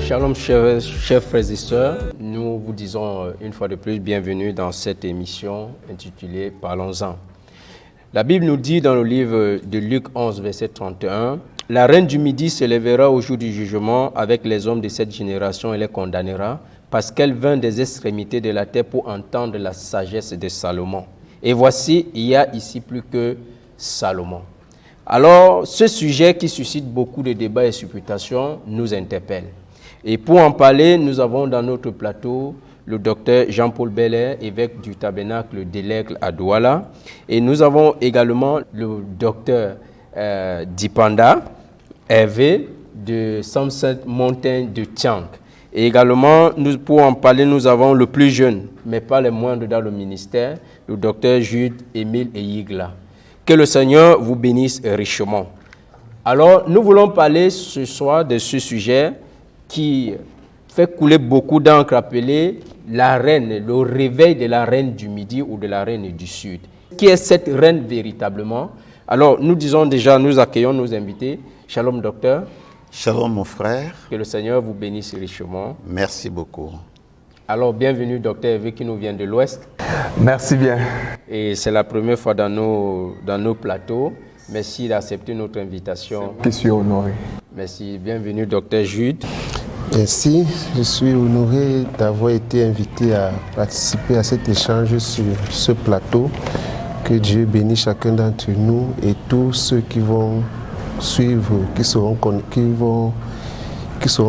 Shalom, chers frères et sœurs. Nous vous disons une fois de plus bienvenue dans cette émission intitulée « Parlons-en ». La Bible nous dit dans le livre de Luc 11, verset 31, « La reine du Midi se lèvera au jour du jugement avec les hommes de cette génération et les condamnera, parce qu'elle vint des extrémités de la terre pour entendre la sagesse de Salomon. Et voici, il y a ici plus que Salomon. » Alors, ce sujet qui suscite beaucoup de débats et supputations nous interpelle. Et pour en parler, nous avons dans notre plateau le docteur Jean-Paul Belair, évêque du tabernacle d'Aigle à Douala. Et nous avons également le docteur Dipanda Hervé de Sunset Mountain de Tiang. Et également, pour en parler, nous avons le plus jeune, mais pas le moindre dans le ministère, le docteur Jude Émile Eyigla. Que le Seigneur vous bénisse richement. Alors, nous voulons parler ce soir de ce sujet qui fait couler beaucoup d'encre, appelé la reine, le réveil de la reine du Midi ou de la reine du Sud. Qui est cette reine véritablement? Alors, nous disons déjà, nous accueillons nos invités. Shalom, docteur. Shalom, mon frère. Que le Seigneur vous bénisse richement. Merci beaucoup. Alors, bienvenue, docteur Hervé, qui nous vient de l'Ouest. Merci bien. Et c'est la première fois dans nos plateaux. Merci d'accepter notre invitation. Je suis honoré. Merci. Bienvenue, docteur Jude. Merci. Je suis honoré d'avoir été invité à participer à cet échange sur ce plateau. Que Dieu bénisse chacun d'entre nous et tous ceux qui vont suivre, qui seront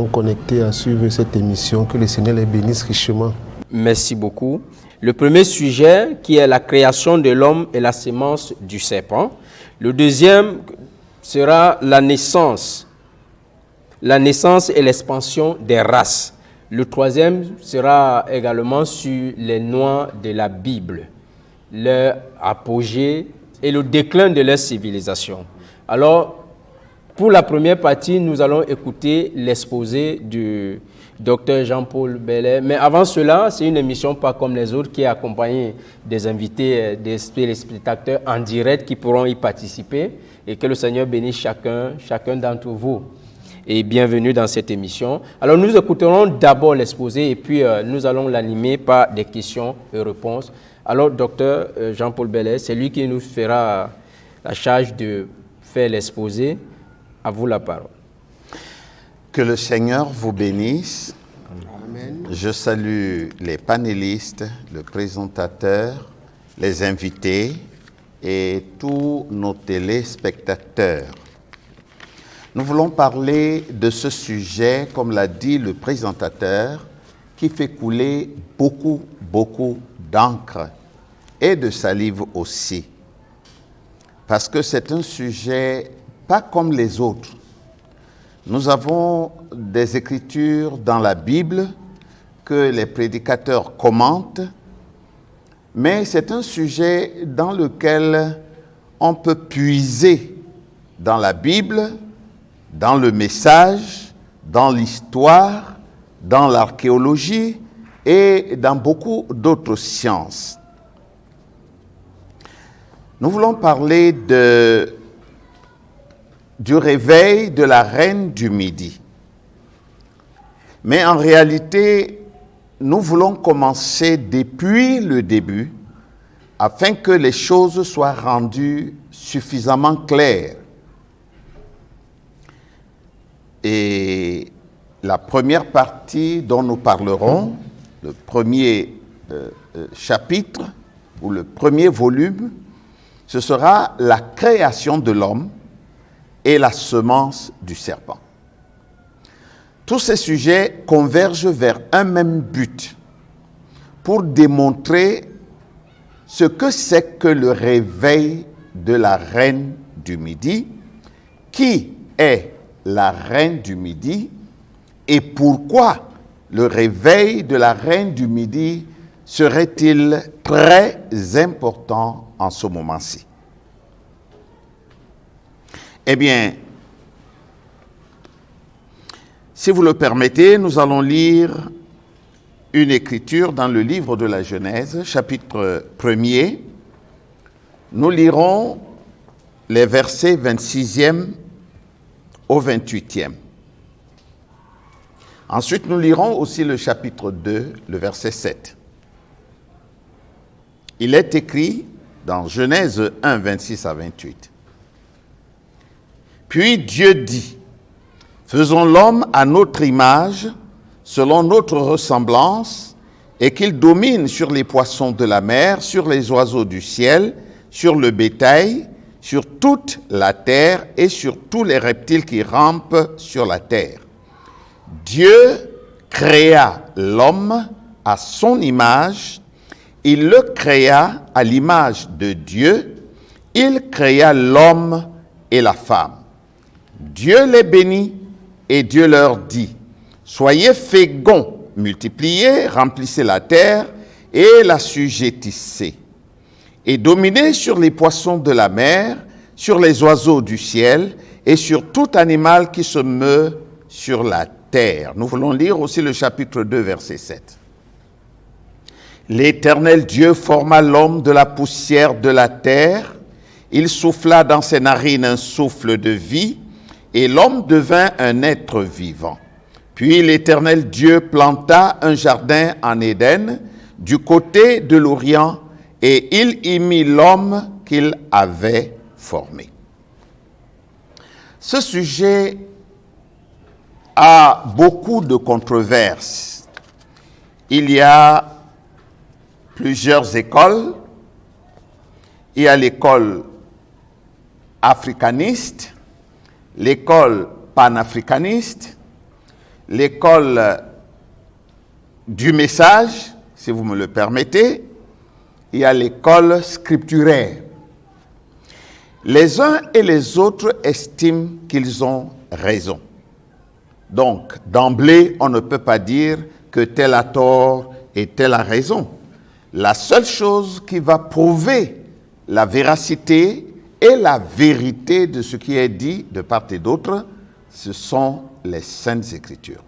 connectés à suivre cette émission. Que le Seigneur les bénisse richement. Merci beaucoup. Le premier sujet qui est la création de l'homme et la sémence du serpent. Le deuxième sera la naissance et l'expansion des races. Le troisième sera également sur les noix de la Bible, leur apogée et le déclin de leur civilisation. Alors, pour la première partie, nous allons écouter l'exposé du docteur Jean-Paul Belair. Mais avant cela, c'est une émission pas comme les autres qui est accompagnée des invités, des téléspectateurs en direct qui pourront y participer. Et que le Seigneur bénisse chacun d'entre vous. Et bienvenue dans cette émission. Alors nous écouterons d'abord l'exposé et puis nous allons l'animer par des questions et réponses. Alors docteur Jean-Paul Belair, c'est lui qui nous fera la charge de faire l'exposé. À vous la parole. Que le Seigneur vous bénisse. Amen. Je salue les panélistes, le présentateur, les invités et tous nos téléspectateurs. Nous voulons parler de ce sujet, comme l'a dit le présentateur, qui fait couler beaucoup d'encre et de salive aussi. Parce que c'est un sujet pas comme les autres. Nous avons des écritures dans la Bible que les prédicateurs commentent, mais c'est un sujet dans lequel on peut puiser dans la Bible, dans le message, dans l'histoire, dans l'archéologie et dans beaucoup d'autres sciences. Nous voulons parler du réveil de la reine du Midi. Mais en réalité, nous voulons commencer depuis le début afin que les choses soient rendues suffisamment claires. Et la première partie dont nous parlerons, le premier chapitre ou le premier volume, ce sera la création de l'homme et la semence du serpent. Tous ces sujets convergent vers un même but, pour démontrer ce que c'est que le réveil de la reine du Midi, qui est la reine du Midi et pourquoi le réveil de la reine du Midi serait-il très important en ce moment-ci. Eh bien, si vous le permettez, nous allons lire une écriture dans le livre de la Genèse, chapitre 1er. Nous lirons les versets 26e au 28e. Ensuite, nous lirons aussi le chapitre 2, le verset 7. Il est écrit dans Genèse 1, 26 à 28. Puis Dieu dit, « Faisons l'homme à notre image, selon notre ressemblance, et qu'il domine sur les poissons de la mer, sur les oiseaux du ciel, sur le bétail, sur toute la terre et sur tous les reptiles qui rampent sur la terre. » Dieu créa l'homme à son image, il le créa à l'image de Dieu, il créa l'homme et la femme. Dieu les bénit et Dieu leur dit, « Soyez féconds, multipliez, remplissez la terre et l'assujettissez. Et dominez sur les poissons de la mer, sur les oiseaux du ciel et sur tout animal qui se meut sur la terre. » Nous voulons lire aussi le chapitre 2, verset 7. « L'Éternel Dieu forma l'homme de la poussière de la terre. Il souffla dans ses narines un souffle de vie, et l'homme devint un être vivant. Puis l'Éternel Dieu planta un jardin en Éden, du côté de l'Orient, et il y mit l'homme qu'il avait formé. » Ce sujet a beaucoup de controverses. Il y a plusieurs écoles. Il y a l'école africaniste, l'école panafricaniste, l'école du message, si vous me le permettez. Il y a l'école scripturaire. Les uns et les autres estiment qu'ils ont raison. Donc, d'emblée, on ne peut pas dire que tel a tort et tel a raison. La seule chose qui va prouver la véracité et la vérité de ce qui est dit de part et d'autre, ce sont les Saintes Écritures.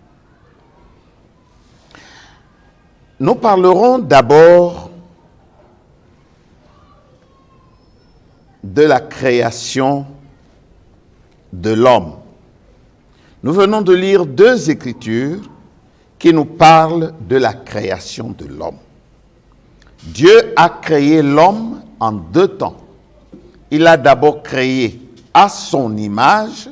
Nous parlerons d'abord de la création de l'homme. Nous venons de lire deux écritures qui nous parlent de la création de l'homme. Dieu a créé l'homme en deux temps. Il a d'abord créé à son image,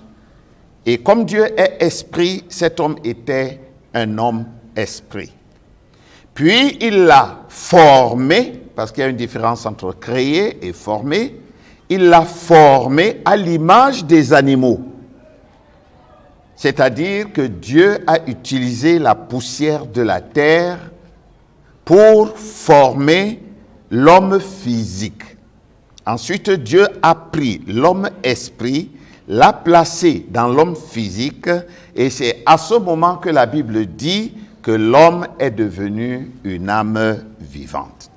et comme Dieu est esprit, cet homme était un homme esprit. Puis il l'a formé, parce qu'il y a une différence entre créer et former, il l'a formé à l'image des animaux. C'est-à-dire que Dieu a utilisé la poussière de la terre pour former l'homme physique. Ensuite, Dieu a pris l'homme esprit, l'a placé dans l'homme physique, et c'est à ce moment que la Bible dit que l'homme est devenu une âme vivante.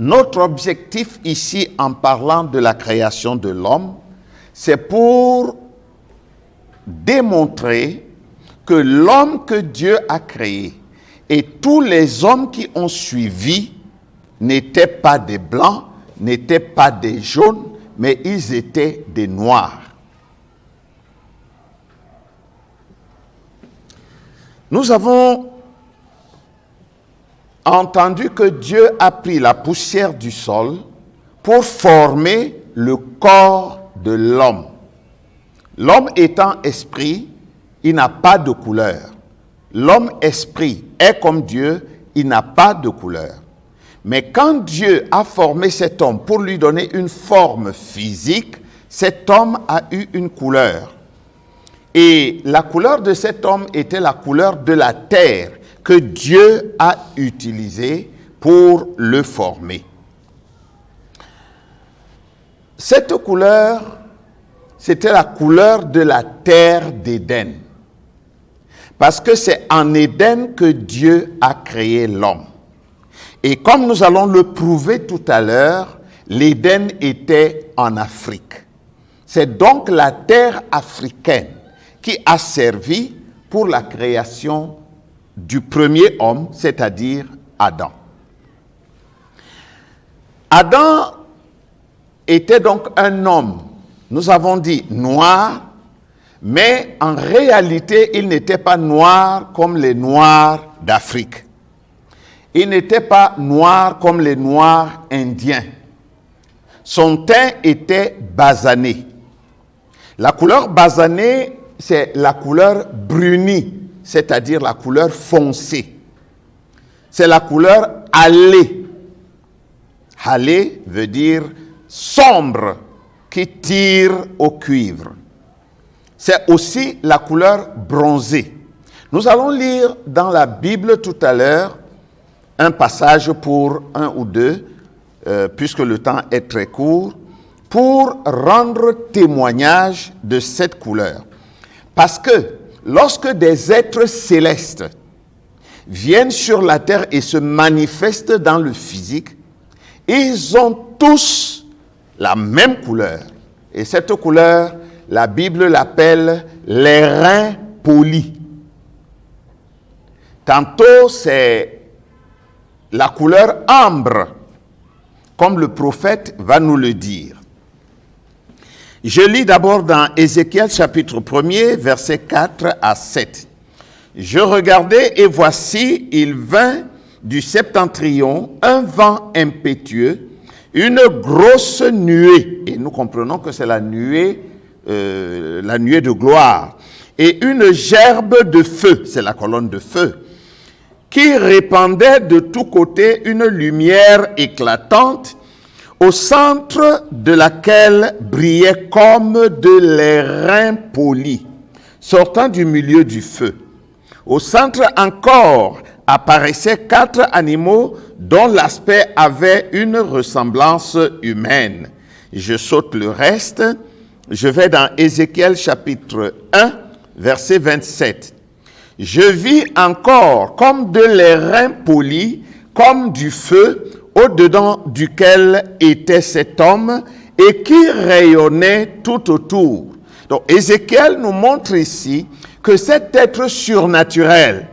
Notre objectif ici, en parlant de la création de l'homme, c'est pour démontrer que l'homme que Dieu a créé et tous les hommes qui ont suivi n'étaient pas des blancs, n'étaient pas des jaunes, mais ils étaient des noirs. Nous avons entendu que Dieu a pris la poussière du sol pour former le corps de l'homme. L'homme étant esprit, il n'a pas de couleur. L'homme esprit est comme Dieu, il n'a pas de couleur. Mais quand Dieu a formé cet homme pour lui donner une forme physique, cet homme a eu une couleur. Et la couleur de cet homme était la couleur de la terre que Dieu a utilisée pour le former. Cette couleur, c'était la couleur de la terre d'Éden. Parce que c'est en Éden que Dieu a créé l'homme. Et comme nous allons le prouver tout à l'heure, l'Éden était en Afrique. C'est donc la terre africaine qui a servi pour la création du premier homme, c'est-à-dire Adam. Adam était donc un homme, nous avons dit noir, Mais en réalité, il n'était pas noir comme les Noirs d'Afrique. Il n'était pas noir comme les Noirs indiens. Son teint était basané. La couleur basanée, c'est la couleur brunie, c'est-à-dire la couleur foncée. C'est la couleur hâlée. Hâlée veut dire sombre, qui tire au cuivre. C'est aussi la couleur bronzée. Nous allons lire dans la Bible tout à l'heure un passage pour un ou deux, puisque le temps est très court, pour rendre témoignage de cette couleur. Parce que lorsque des êtres célestes viennent sur la terre et se manifestent dans le physique, ils ont tous la même couleur. Et cette couleur, la Bible l'appelle les reins polis. Tantôt, c'est la couleur ambre, comme le prophète va nous le dire. Je lis d'abord dans Ézéchiel chapitre 1er, versets 4 à 7. « Je regardais et voici, il vint du septentrion un vent impétueux, une grosse nuée. » Et nous comprenons que c'est la nuée de gloire. « Et une gerbe de feu, c'est la colonne de feu, qui répandait de tous côtés une lumière éclatante, au centre de laquelle brillaient comme de l'airain poli, sortant du milieu du feu. Au centre encore apparaissaient 4 animaux dont l'aspect avait une ressemblance humaine. Je saute le reste. Je vais dans Ézéchiel chapitre 1, verset 27. Je vis encore comme de l'airain poli, comme du feu, au-dedans duquel était cet homme et qui rayonnait tout autour. Donc Ézéchiel nous montre ici que cet être surnaturel,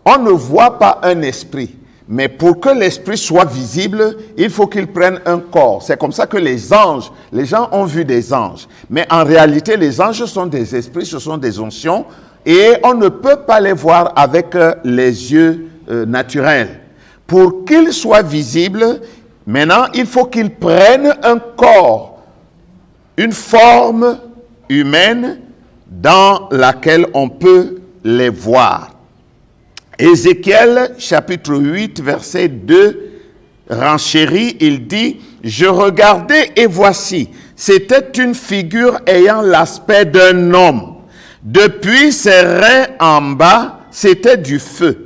on ne voit pas un esprit, mais pour que l'esprit soit visible, il faut qu'il prenne un corps. C'est comme ça que les gens ont vu des anges. Mais en réalité, les anges sont des esprits, ce sont des onction, et on ne peut pas les voir avec les yeux naturels. Pour qu'ils soient visibles, maintenant, il faut qu'ils prennent un corps, une forme humaine dans laquelle on peut les voir. Ézéchiel, chapitre 8, verset 2, renchérit, il dit, « Je regardais et voici, c'était une figure ayant l'aspect d'un homme. Depuis ses reins en bas, c'était du feu.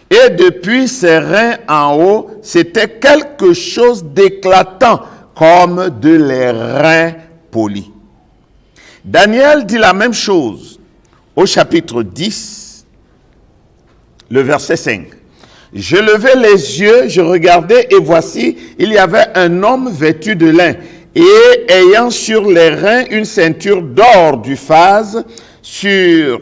Et depuis ses reins en haut, c'était quelque chose d'éclatant, comme de l'airain poli. » Daniel dit la même chose au chapitre 10, le verset 5. « Je levai les yeux, je regardais, et voici, il y avait un homme vêtu de lin, et ayant sur les reins une ceinture d'or du phase, sur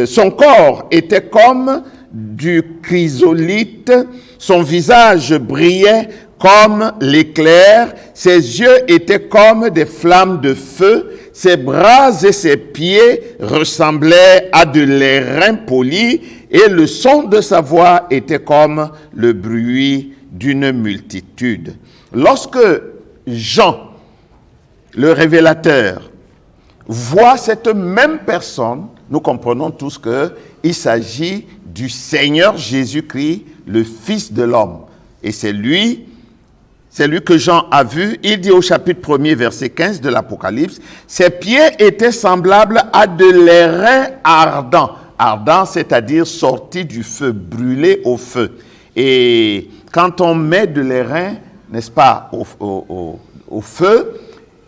son corps était comme du chrysolite, son visage brillait comme l'éclair, ses yeux étaient comme des flammes de feu, ses bras et ses pieds ressemblaient à de l'airain poli, et le son de sa voix était comme le bruit d'une multitude. » Lorsque Jean, le révélateur, voit cette même personne, nous comprenons tous qu'il s'agit du Seigneur Jésus-Christ, le Fils de l'homme. Et c'est lui que Jean a vu. Il dit au chapitre 1er, verset 15 de l'Apocalypse, « Ses pieds étaient semblables à de l'airain ardent. » Ardent, c'est-à-dire sorti du feu, brûlé au feu. Et quand on met de l'airain, n'est-ce pas, au feu,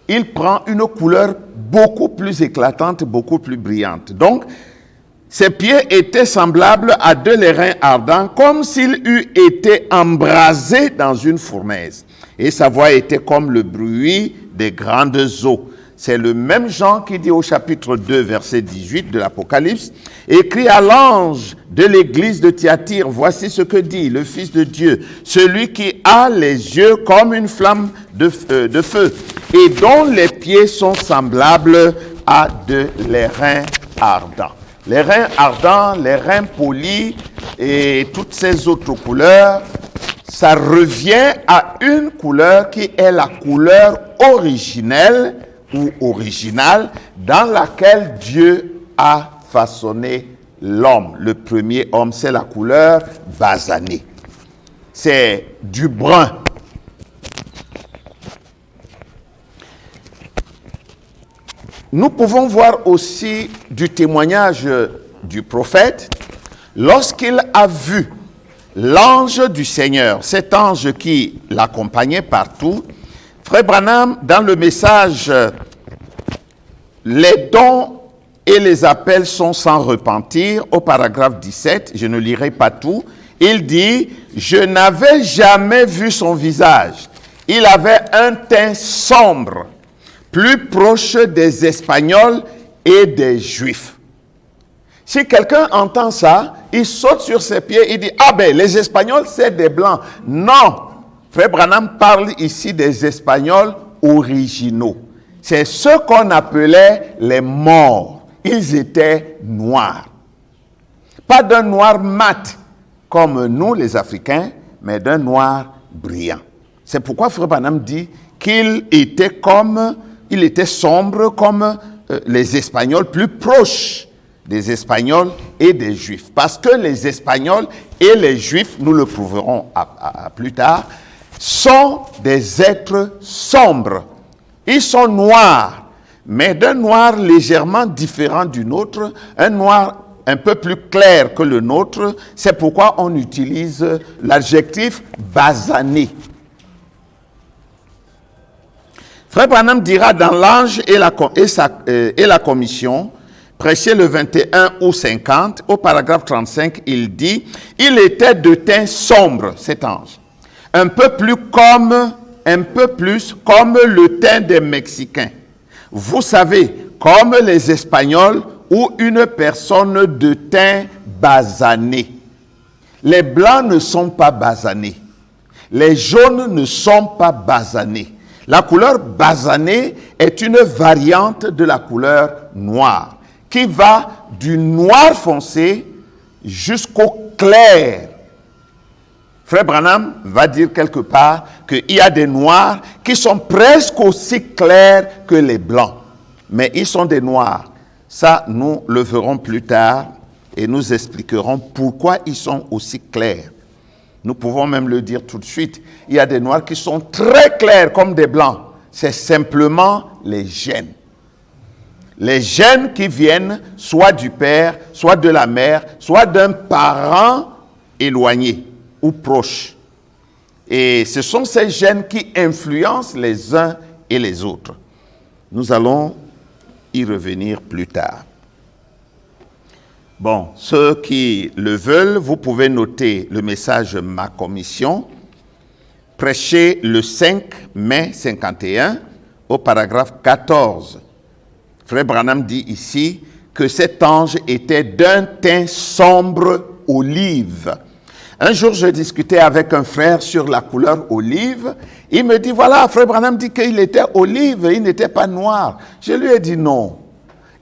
il prend une couleur beaucoup plus éclatante, beaucoup plus brillante. Donc, ses pieds étaient semblables à de l'airain ardent, comme s'il eût été embrasé dans une fournaise. Et sa voix était comme le bruit des grandes eaux. C'est le même Jean qui dit au chapitre 2, verset 18 de l'Apocalypse, « Écrit à l'ange de l'église de Thyatire, voici ce que dit le Fils de Dieu, celui qui a les yeux comme une flamme de feu, et dont les pieds sont semblables a les reins ardents. Les reins ardents, les reins polis et toutes ces autres couleurs, ça revient à une couleur qui est la couleur originelle ou originale dans laquelle Dieu a façonné l'homme. Le premier homme, c'est la couleur basanée. C'est du brun. Nous pouvons voir aussi du témoignage du prophète lorsqu'il a vu l'ange du Seigneur, cet ange qui l'accompagnait partout. Frère Branham, dans le message « Les dons et les appels sont sans repentir », au paragraphe 17, je ne lirai pas tout, il dit « Je n'avais jamais vu son visage. Il avait un teint sombre, plus proche des Espagnols et des Juifs. » Si quelqu'un entend ça, il saute sur ses pieds, il dit « Ah ben, les Espagnols, c'est des Blancs. » Non, Frère Branham parle ici des Espagnols originaux. C'est ceux qu'on appelait les morts. Ils étaient noirs. Pas d'un noir mat, comme nous les Africains, mais d'un noir brillant. C'est pourquoi Frère Branham dit qu'il était sombre comme les Espagnols, plus proches des Espagnols et des Juifs. Parce que les Espagnols et les Juifs, nous le prouverons plus tard, sont des êtres sombres. Ils sont noirs, mais d'un noir légèrement différent du nôtre, un noir un peu plus clair que le nôtre. C'est pourquoi on utilise l'adjectif basané. Frère Branham dira dans l'ange et la commission, prêché le 21 août 50, au paragraphe 35, il dit « Il était de teint sombre, cet ange, un peu plus comme le teint des Mexicains. Vous savez, comme les Espagnols ou une personne de teint basané. Les blancs ne sont pas basanés. Les jaunes ne sont pas basanés. La couleur basanée est une variante de la couleur noire qui va du noir foncé jusqu'au clair. Frère Branham va dire quelque part qu'il y a des noirs qui sont presque aussi clairs que les blancs. Mais ils sont des noirs. Ça, nous le verrons plus tard et nous expliquerons pourquoi ils sont aussi clairs. Nous pouvons même le dire tout de suite. Il y a des noirs qui sont très clairs comme des blancs. C'est simplement les gènes. Les gènes qui viennent soit du père, soit de la mère, soit d'un parent éloigné ou proche. Et ce sont ces gènes qui influencent les uns et les autres. Nous allons y revenir plus tard. Bon, ceux qui le veulent, vous pouvez noter le message « Ma commission », prêché le 5 mai 51, au paragraphe 14. Frère Branham dit ici que cet ange était d'un teint sombre olive. Un jour, je discutais avec un frère sur la couleur olive. Il me dit, voilà, Frère Branham dit qu'il était olive, il n'était pas noir. Je lui ai dit non.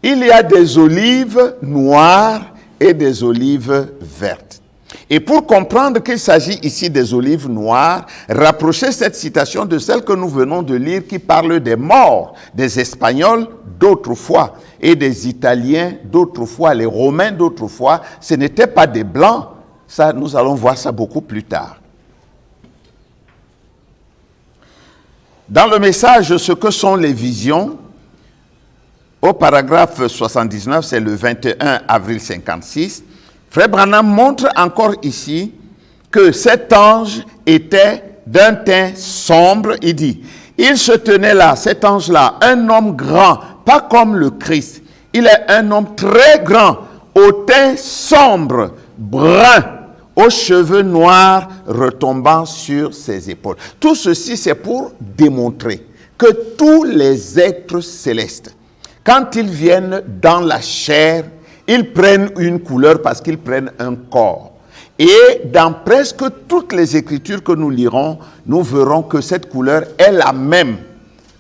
Il y a des olives noires et des olives vertes. Et pour comprendre qu'il s'agit ici des olives noires, rapprochez cette citation de celle que nous venons de lire qui parle des morts, des Espagnols d'autrefois et des Italiens d'autrefois, les Romains d'autrefois. Ce n'étaient pas des Blancs. Ça, nous allons voir ça beaucoup plus tard. Dans le message « Ce que sont les visions », au paragraphe 79, c'est le 21 avril 56, Frère Branham montre encore ici que cet ange était d'un teint sombre. Il dit, il se tenait là, cet ange-là, un homme grand, pas comme le Christ. Il est un homme très grand, au teint sombre, brun, aux cheveux noirs retombant sur ses épaules. Tout ceci, c'est pour démontrer que tous les êtres célestes, quand ils viennent dans la chair, ils prennent une couleur parce qu'ils prennent un corps. Et dans presque toutes les Écritures que nous lirons, nous verrons que cette couleur est la même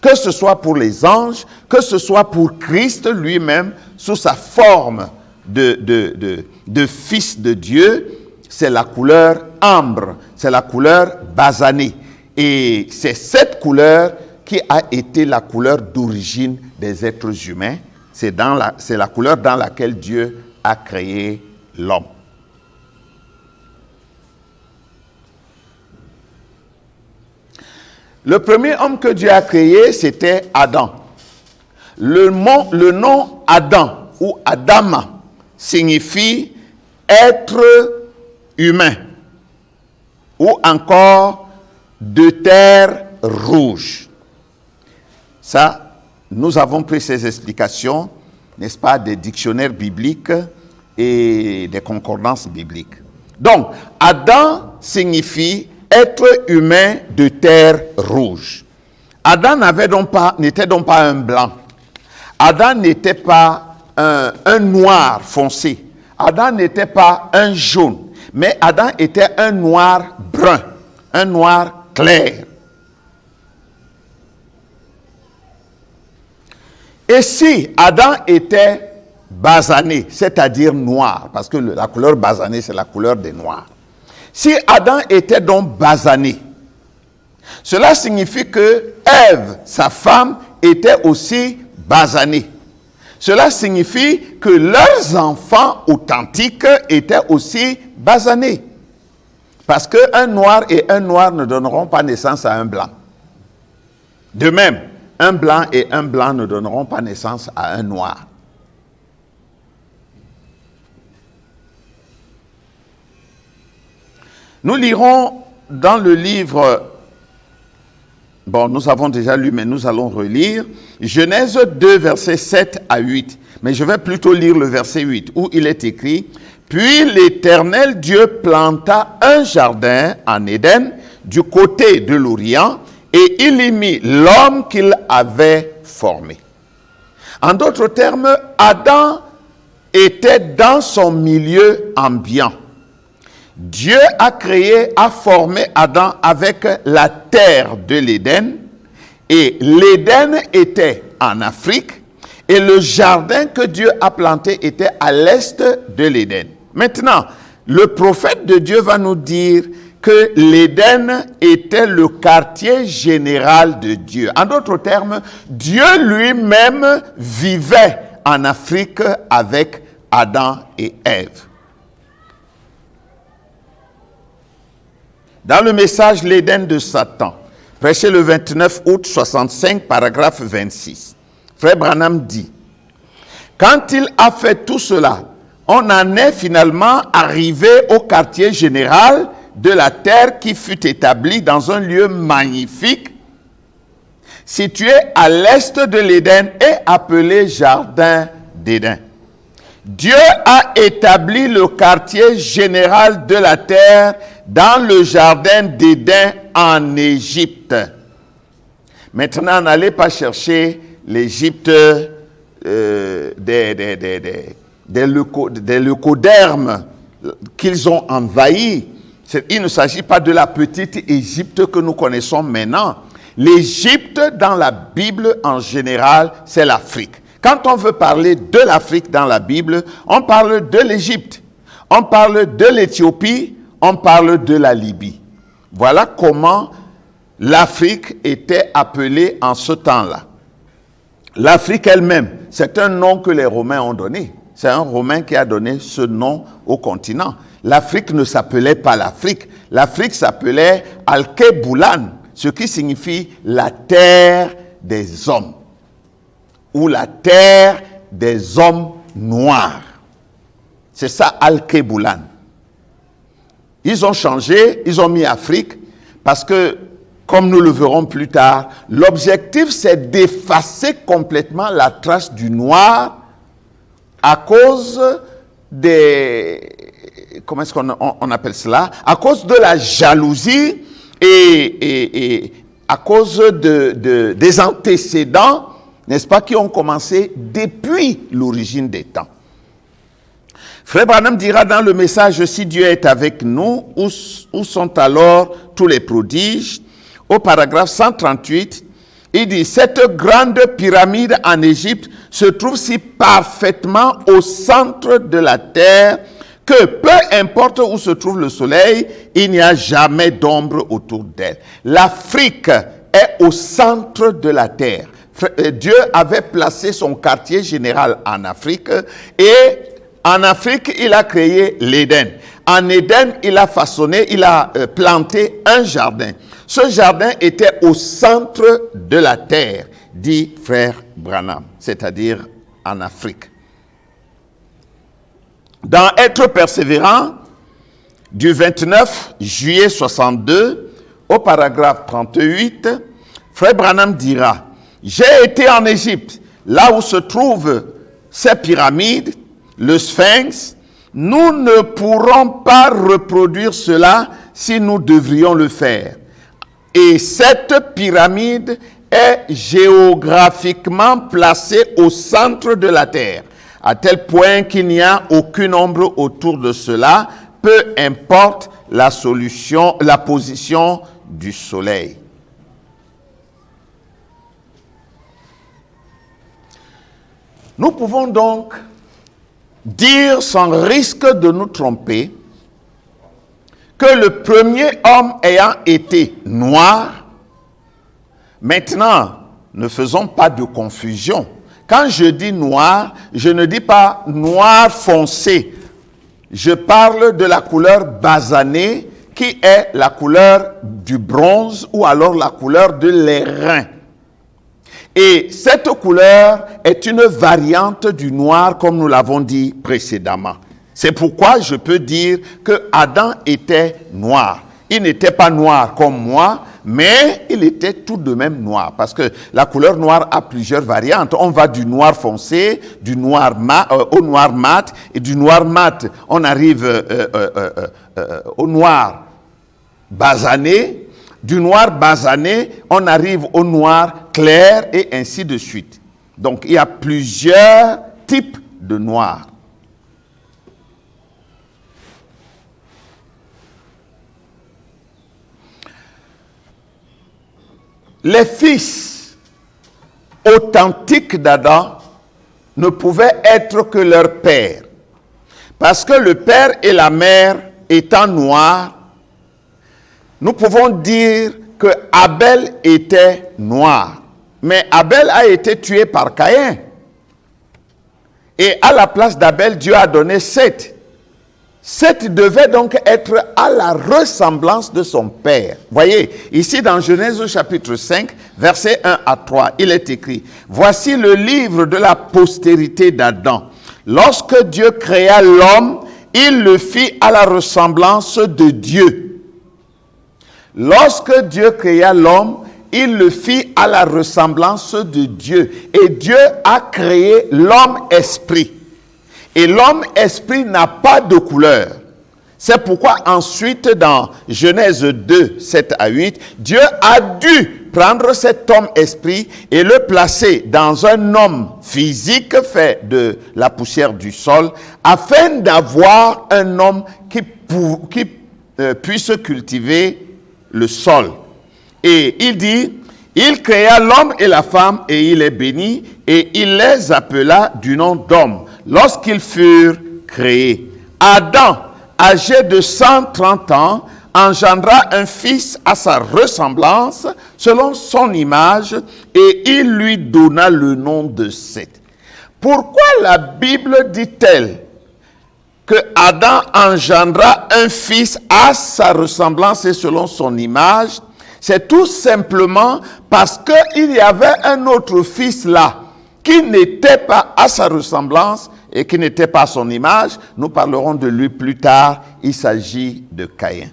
que ce soit pour les anges, que ce soit pour Christ lui-même, sous sa forme de fils de Dieu, c'est la couleur ambre, c'est la couleur basanée. Et c'est cette couleur qui a été la couleur d'origine des êtres humains. C'est la couleur dans laquelle Dieu a créé l'homme. Le premier homme que Dieu a créé, c'était Adam. Le nom Adam ou Adama signifie être humain ou encore de terre rouge. Ça, nous avons pris ces explications, n'est-ce pas, des dictionnaires bibliques et des concordances bibliques. Donc, Adam signifie être humain de terre rouge. Adam n'était donc pas un blanc. Adam n'était pas un noir foncé. Adam n'était pas un jaune. Mais Adam était un noir brun, un noir clair. Et si Adam était basané, c'est-à-dire noir, parce que la couleur basanée, c'est la couleur des noirs. Si Adam était donc basané, cela signifie que Ève, sa femme, était aussi basanée. Cela signifie que leurs enfants authentiques étaient aussi basanés. Parce qu'un noir et un noir ne donneront pas naissance à un blanc. De même, un blanc et un blanc ne donneront pas naissance à un noir. Nous lirons dans le livre, nous avons déjà lu, mais nous allons relire, Genèse 2, versets 7 à 8. Mais je vais plutôt lire le verset 8, où il est écrit, « Puis l'Éternel Dieu planta un jardin en Éden, du côté de l'Orient, et il y mit l'homme qu'il avait formé. » En d'autres termes, Adam était dans son milieu ambiant. Dieu a formé Adam avec la terre de l'Éden, et l'Éden était en Afrique, et le jardin que Dieu a planté était à l'est de l'Éden. Maintenant, le prophète de Dieu va nous dire que l'Éden était le quartier général de Dieu. En d'autres termes, Dieu lui-même vivait en Afrique avec Adam et Ève. Dans le message L'Éden de Satan, prêché le 29 août 65, paragraphe 26, Frère Branham dit, « Quand il a fait tout cela, on en est finalement arrivé au quartier général de la terre qui fut établi dans un lieu magnifique, situé à l'est de l'Éden et appelé Jardin d'Éden. Dieu a établi le quartier général de la terre dans le Jardin d'Éden en Égypte. Maintenant, n'allez pas chercher l'Égypte des leucodermes qu'ils ont envahis. Il ne s'agit pas de la petite Égypte que nous connaissons maintenant. L'Égypte dans la Bible en général, c'est l'Afrique. Quand on veut parler de l'Afrique dans la Bible, on parle de l'Égypte, on parle de l'Éthiopie, on parle de la Libye. Voilà comment l'Afrique était appelée en ce temps-là. L'Afrique elle-même, c'est un nom que les Romains ont donné. C'est un Romain qui a donné ce nom au continent. L'Afrique ne s'appelait pas l'Afrique. L'Afrique s'appelait Alkeboulan, ce qui signifie la terre des hommes ou la terre des hommes noirs. C'est ça Alkeboulan. Ils ont changé, ils ont mis Afrique parce que, comme nous le verrons plus tard, l'objectif c'est d'effacer complètement la trace du noir à cause des... Comment est-ce qu'on appelle cela? À cause de la jalousie et à cause des antécédents, n'est-ce pas, qui ont commencé depuis l'origine des temps. Frère Branham dira dans le message « Si Dieu est avec nous, où sont alors tous les prodiges ?» Au paragraphe 138, Il dit, cette grande pyramide en Égypte se trouve si parfaitement au centre de la terre que peu importe où se trouve le soleil, il n'y a jamais d'ombre autour d'elle. L'Afrique est au centre de la terre. Dieu avait placé son quartier général en Afrique et en Afrique, il a créé l'Éden. En Éden, il a planté un jardin. Ce jardin était au centre de la terre, dit frère Branham, c'est-à-dire en Afrique. Dans Être persévérant, du 29 juillet 62, au paragraphe 38, frère Branham dira, « J'ai été en Égypte, là où se trouvent ces pyramides, le Sphinx. Nous ne pourrons pas reproduire cela si nous devrions le faire. Et cette pyramide est géographiquement placée au centre de la terre, à tel point qu'il n'y a aucune ombre autour de cela, peu importe la position du soleil. » Nous pouvons donc dire sans risque de nous tromper que le premier homme ayant été noir, maintenant, ne faisons pas de confusion. Quand je dis noir, je ne dis pas noir foncé. Je parle de la couleur basanée qui est la couleur du bronze ou alors la couleur de l'airain. Et cette couleur est une variante du noir comme nous l'avons dit précédemment. C'est pourquoi je peux dire que Adam était noir. Il n'était pas noir comme moi, mais il était tout de même noir. Parce que la couleur noire a plusieurs variantes. On va du noir foncé, du noir au noir mat. Et du noir mat, on arrive au noir basané. Du noir basané, on arrive au noir clair et ainsi de suite. Donc, il y a plusieurs types de noir. Les fils authentiques d'Adam ne pouvaient être que leur père. Parce que le père et la mère étant noirs, nous pouvons dire que Abel était noir. Mais Abel a été tué par Caïn. Et à la place d'Abel, Dieu a donné Seth. Seth devait donc être à la ressemblance de son père. Voyez, ici dans Genèse chapitre 5, versets 1 à 3, il est écrit, « Voici le livre de la postérité d'Adam. Lorsque Dieu créa l'homme, il le fit à la ressemblance de Dieu. » Lorsque Dieu créa l'homme, il le fit à la ressemblance de Dieu. Et Dieu a créé l'homme esprit. Et l'homme esprit n'a pas de couleur. C'est pourquoi ensuite dans Genèse 2, 7 à 8, Dieu a dû prendre cet homme esprit et le placer dans un homme physique fait de la poussière du sol, afin d'avoir un homme qui puisse cultiver le sol. Et il dit, il créa l'homme et la femme et il les bénit et il les appela du nom d'homme lorsqu'ils furent créés. Adam, âgé de 130 ans, engendra un fils à sa ressemblance selon son image et il lui donna le nom de Seth. Pourquoi la Bible dit-elle que Adam engendra un fils à sa ressemblance et selon son image? C'est tout simplement parce qu'il y avait un autre fils là, qui n'était pas à sa ressemblance et qui n'était pas à son image. Nous parlerons de lui plus tard. Il s'agit de Caïn.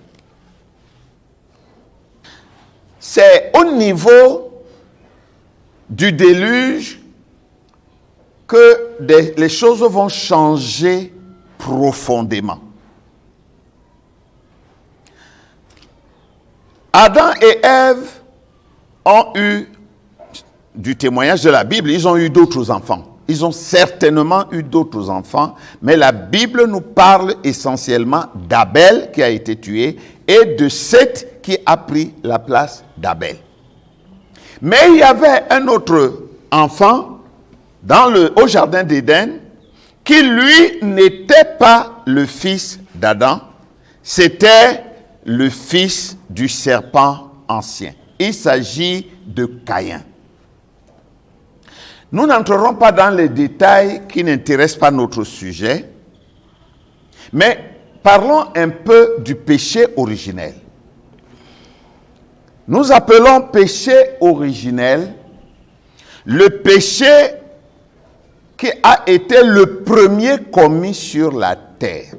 C'est au niveau du déluge que les choses vont changer profondément. Adam et Ève ont eu, du témoignage de la Bible, ils ont eu d'autres enfants. Ils ont certainement eu d'autres enfants, mais la Bible nous parle essentiellement d'Abel qui a été tué et de Seth qui a pris la place d'Abel. Mais il y avait un autre enfant au jardin d'Éden qui, lui, n'était pas le fils d'Adam, c'était le fils du serpent ancien. Il s'agit de Caïn. Nous n'entrerons pas dans les détails qui n'intéressent pas notre sujet, mais parlons un peu du péché originel. Nous appelons péché originel le péché qui a été le premier commis sur la terre.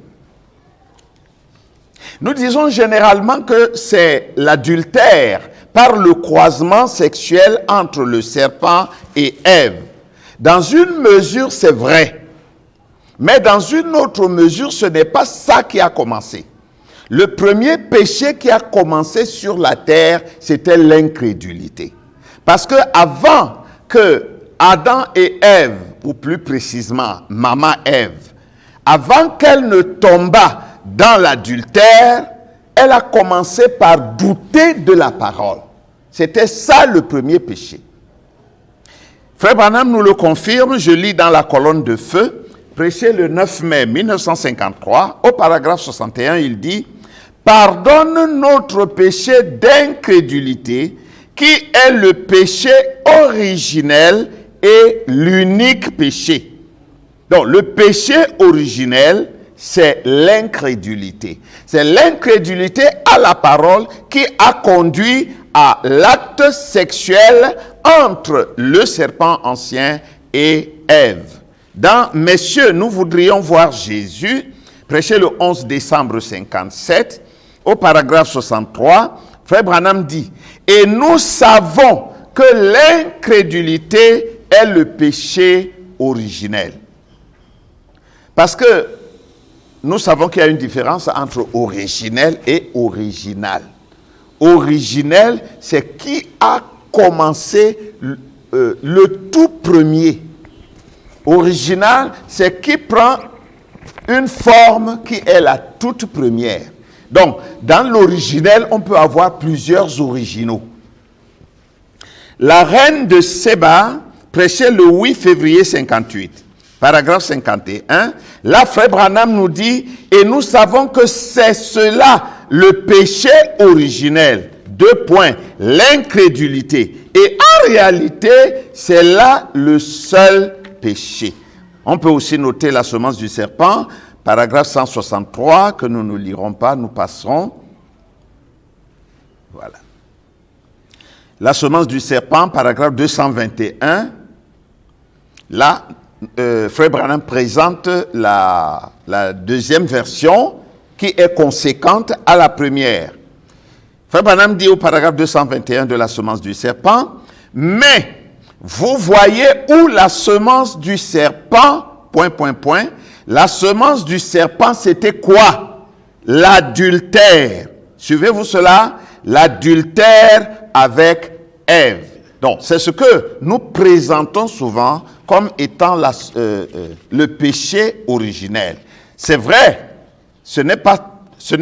Nous disons généralement que c'est l'adultère par le croisement sexuel entre le serpent et Ève. Dans une mesure, c'est vrai. Mais dans une autre mesure, ce n'est pas ça qui a commencé. Le premier péché qui a commencé sur la terre, c'était l'incrédulité. Parce que avant que Adam et Ève, ou plus précisément, maman Ève, avant qu'elle ne tombât dans l'adultère, elle a commencé par douter de la parole. C'était ça le premier péché. Frère Branham nous le confirme, je lis dans la colonne de feu, prêché le 9 mai 1953, au paragraphe 61, il dit « Pardonne notre péché d'incrédulité, qui est le péché originel et l'unique péché. » Donc, le péché originel, c'est l'incrédulité. C'est l'incrédulité à la parole qui a conduit à l'acte sexuel entre le serpent ancien et Ève. Dans Messieurs, nous voudrions voir Jésus, prêché le 11 décembre 57, au paragraphe 63, Frère Branham dit « Et nous savons que l'incrédulité est le péché originel. » Parce que nous savons qu'il y a une différence entre originel et original. Originel, c'est qui a commencé le tout premier. Original, c'est qui prend une forme qui est la toute première. Donc, dans l'originel, on peut avoir plusieurs originaux. La reine de Séba prêchait le 8 février 58. Paragraphe 51, là, Frère Branham nous dit, et nous savons que c'est cela le péché originel. 2 points, l'incrédulité. Et en réalité, c'est là le seul péché. On peut aussi noter la semence du serpent, paragraphe 163, que nous ne lirons pas, nous passerons. Voilà. La semence du serpent, paragraphe 221, là, Frère Branham présente la deuxième version qui est conséquente à la première. Frère Branham dit au paragraphe 221 de la semence du serpent, mais vous voyez où la semence du serpent, ... La semence du serpent, c'était quoi? L'adultère. Suivez-vous cela? L'adultère avec Ève. Donc, c'est ce que nous présentons souvent comme étant le péché originel. C'est vrai, ce n'est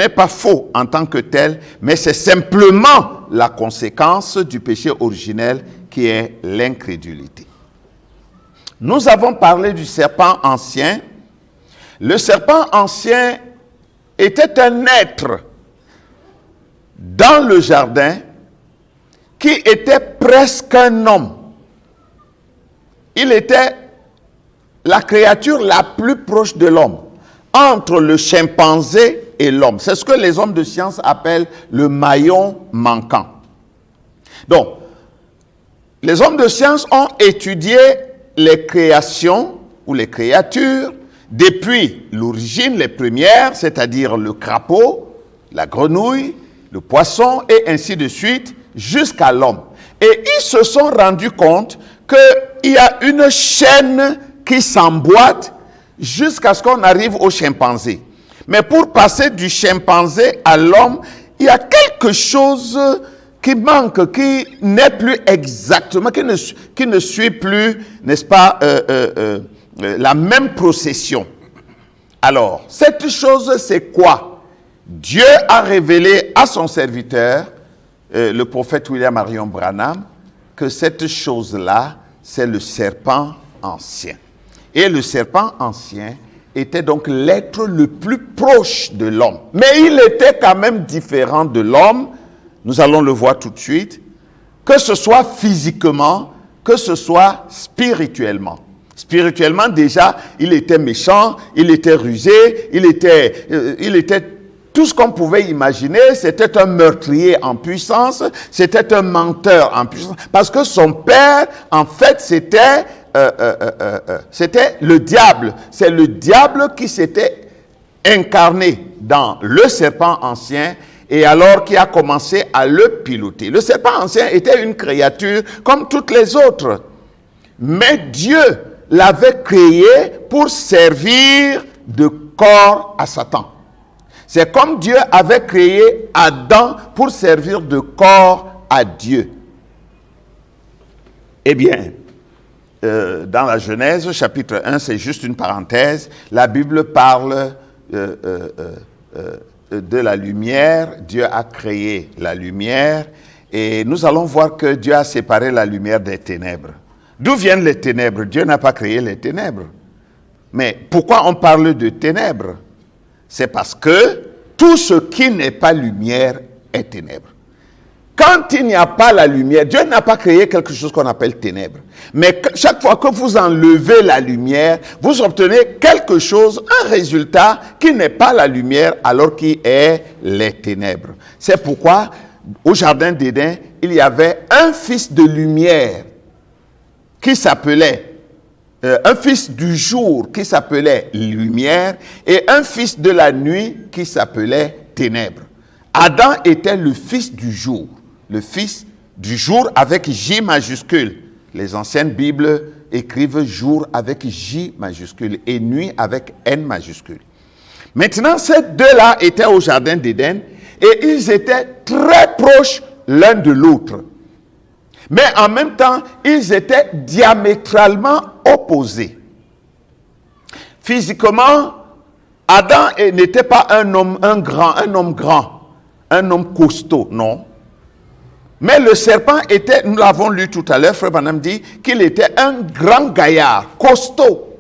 pas faux en tant que tel, mais c'est simplement la conséquence du péché originel qui est l'incrédulité. Nous avons parlé du serpent ancien. Le serpent ancien était un être dans le jardin qui était presque un homme. Il était la créature la plus proche de l'homme, entre le chimpanzé et l'homme. C'est ce que les hommes de science appellent le maillon manquant. Donc, les hommes de science ont étudié les créations ou les créatures depuis l'origine, les premières, c'est-à-dire le crapaud, la grenouille, le poisson et ainsi de suite, jusqu'à l'homme. Et ils se sont rendus compte qu'il y a une chaîne qui s'emboîte jusqu'à ce qu'on arrive au chimpanzé. Mais pour passer du chimpanzé à l'homme, il y a quelque chose qui manque, qui n'est plus exactement, qui ne suit plus, n'est-ce pas, la même procession. Alors, cette chose, c'est quoi? Dieu a révélé à son serviteur, le prophète William Marion Branham, que cette chose-là, c'est le serpent ancien. Et le serpent ancien était donc l'être le plus proche de l'homme. Mais il était quand même différent de l'homme, nous allons le voir tout de suite, que ce soit physiquement, que ce soit spirituellement. Spirituellement, déjà, il était méchant, il était rusé, il était tout ce qu'on pouvait imaginer. C'était un meurtrier en puissance, c'était un menteur en puissance. Parce que son père, en fait, c'était le diable. C'est le diable qui s'était incarné dans le serpent ancien et alors qui a commencé à le piloter. Le serpent ancien était une créature comme toutes les autres. Mais Dieu l'avait créé pour servir de corps à Satan. C'est comme Dieu avait créé Adam pour servir de corps à Dieu. Eh bien, dans la Genèse, chapitre 1, c'est juste une parenthèse, la Bible parle de la lumière. Dieu a créé la lumière et nous allons voir que Dieu a séparé la lumière des ténèbres. D'où viennent les ténèbres? Dieu n'a pas créé les ténèbres. Mais pourquoi on parle de ténèbres? C'est parce que tout ce qui n'est pas lumière est ténèbres. Quand il n'y a pas la lumière, Dieu n'a pas créé quelque chose qu'on appelle ténèbres. Mais chaque fois que vous enlevez la lumière, vous obtenez quelque chose, un résultat qui n'est pas la lumière, alors qui est les ténèbres. C'est pourquoi, au jardin d'Éden, il y avait un fils de lumière qui s'appelait, un fils du jour qui s'appelait lumière et un fils de la nuit qui s'appelait ténèbres. Adam était le fils du jour avec J majuscule. Les anciennes Bibles écrivent jour avec J majuscule et nuit avec N majuscule. Maintenant, ces deux-là étaient au jardin d'Éden et ils étaient très proches l'un de l'autre. Mais en même temps, ils étaient diamétralement opposés. Physiquement, Adam n'était pas un homme grand, un homme costaud, non. Mais le serpent était, nous l'avons lu tout à l'heure, Frère Branham dit qu'il était un grand gaillard, costaud.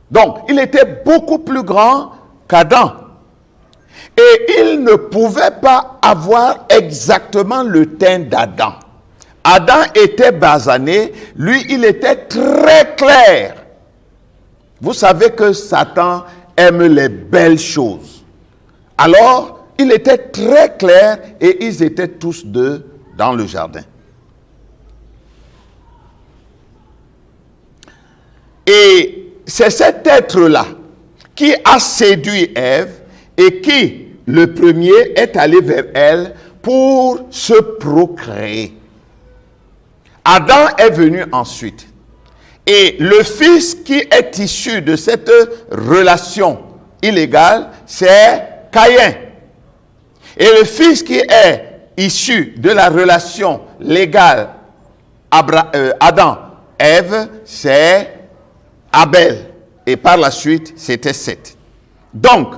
Donc, il était beaucoup plus grand qu'Adam. Et il ne pouvait pas avoir exactement le teint d'Adam. Adam était basané, lui, il était très clair. Vous savez que Satan aime les belles choses. Alors, il était très clair et ils étaient tous deux dans le jardin. Et c'est cet être-là qui a séduit Ève et qui, le premier, est allé vers elle pour se procréer. Adam est venu ensuite. Et le fils qui est issu de cette relation illégale, c'est Caïn. Et le fils qui est issu de la relation légale Adam-Ève, c'est Abel. Et par la suite, c'était Seth. Donc,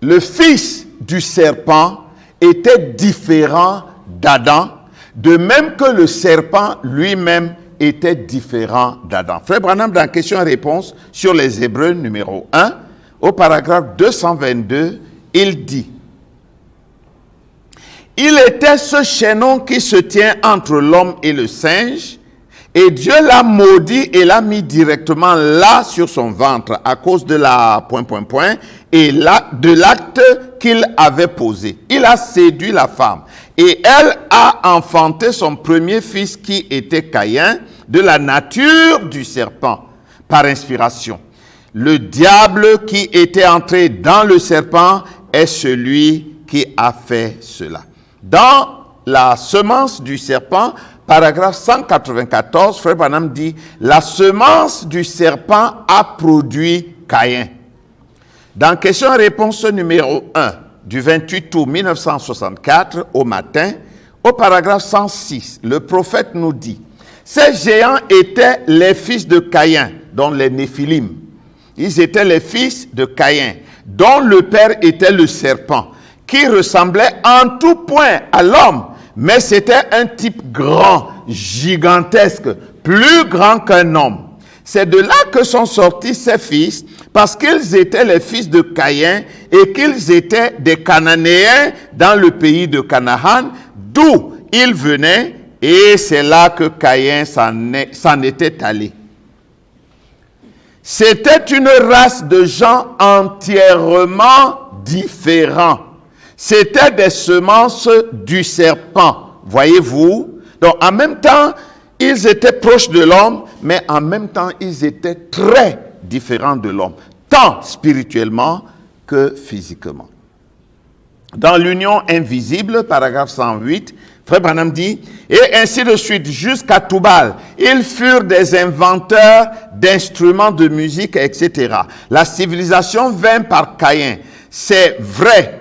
le fils du serpent était différent d'Adam, de même que le serpent lui-même était différent d'Adam. Frère Branham, dans question-réponse sur les Hébreux numéro 1, au paragraphe 222, il dit: il était ce chaînon qui se tient entre l'homme et le singe, et Dieu l'a maudit et l'a mis directement là sur son ventre à cause de la ... et là, de l'acte qu'il avait posé. Il a séduit la femme et elle a enfanté son premier fils qui était Caïn, de la nature du serpent, par inspiration. Le diable qui était entré dans le serpent est celui qui a fait cela. Dans la semence du serpent, paragraphe 194, Frère Branham dit: la semence du serpent a produit Caïn. Dans question-réponse numéro 1 du 28 août 1964 au matin, au paragraphe 106, le prophète nous dit: ces géants étaient les fils de Caïn, dont les Néphilim. Ils étaient les fils de Caïn, dont le père était le serpent, qui ressemblait en tout point à l'homme, mais c'était un type grand, gigantesque, plus grand qu'un homme. C'est de là que sont sortis ses fils, parce qu'ils étaient les fils de Caïn et qu'ils étaient des Cananéens dans le pays de Canaan, d'où ils venaient, et c'est là que Caïn s'en était allé. C'était une race de gens entièrement différents. C'était des semences du serpent, voyez-vous. Donc en même temps, ils étaient proches de l'homme, mais en même temps, ils étaient très différents de l'homme, tant spirituellement que physiquement. Dans l'union invisible, paragraphe 108, Frère Branham dit, et ainsi de suite, jusqu'à Tubal, ils furent des inventeurs d'instruments de musique, etc. La civilisation vint par Caïn. C'est vrai,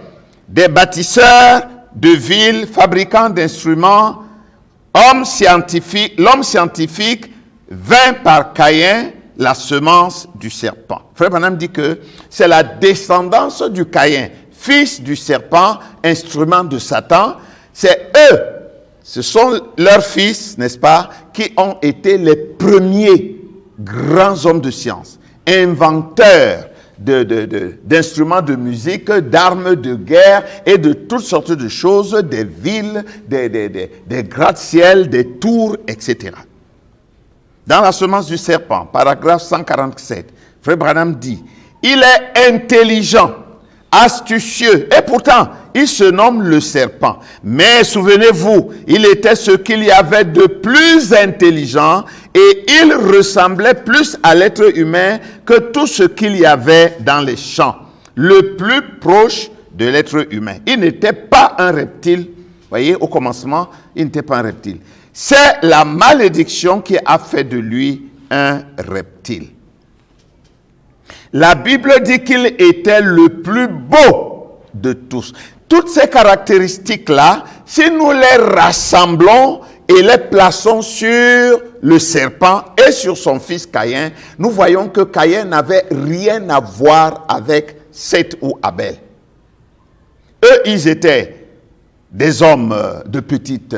des bâtisseurs de villes, fabricants d'instruments, l'homme scientifique vint par Caïn, la semence du serpent. Frère Branham dit que c'est la descendance du Caïn, fils du serpent, instrument de Satan. C'est eux, ce sont leurs fils, n'est-ce pas, qui ont été les premiers grands hommes de science, inventeurs d'instruments de musique, d'armes de guerre et de toutes sortes de choses, des villes, des gratte-ciel, des tours, etc. Dans la semence du serpent, paragraphe 147, Frère Branham dit, il est intelligent, astucieux, et pourtant, il se nomme le serpent. Mais souvenez-vous, il était ce qu'il y avait de plus intelligent et il ressemblait plus à l'être humain que tout ce qu'il y avait dans les champs. Le plus proche de l'être humain. Il n'était pas un reptile. Vous voyez, au commencement, il n'était pas un reptile. C'est la malédiction qui a fait de lui un reptile. La Bible dit qu'il était le plus beau de tous. Toutes ces caractéristiques-là, si nous les rassemblons et les plaçons sur le serpent et sur son fils Caïn, nous voyons que Caïn n'avait rien à voir avec Seth ou Abel. Eux, ils étaient des hommes de petite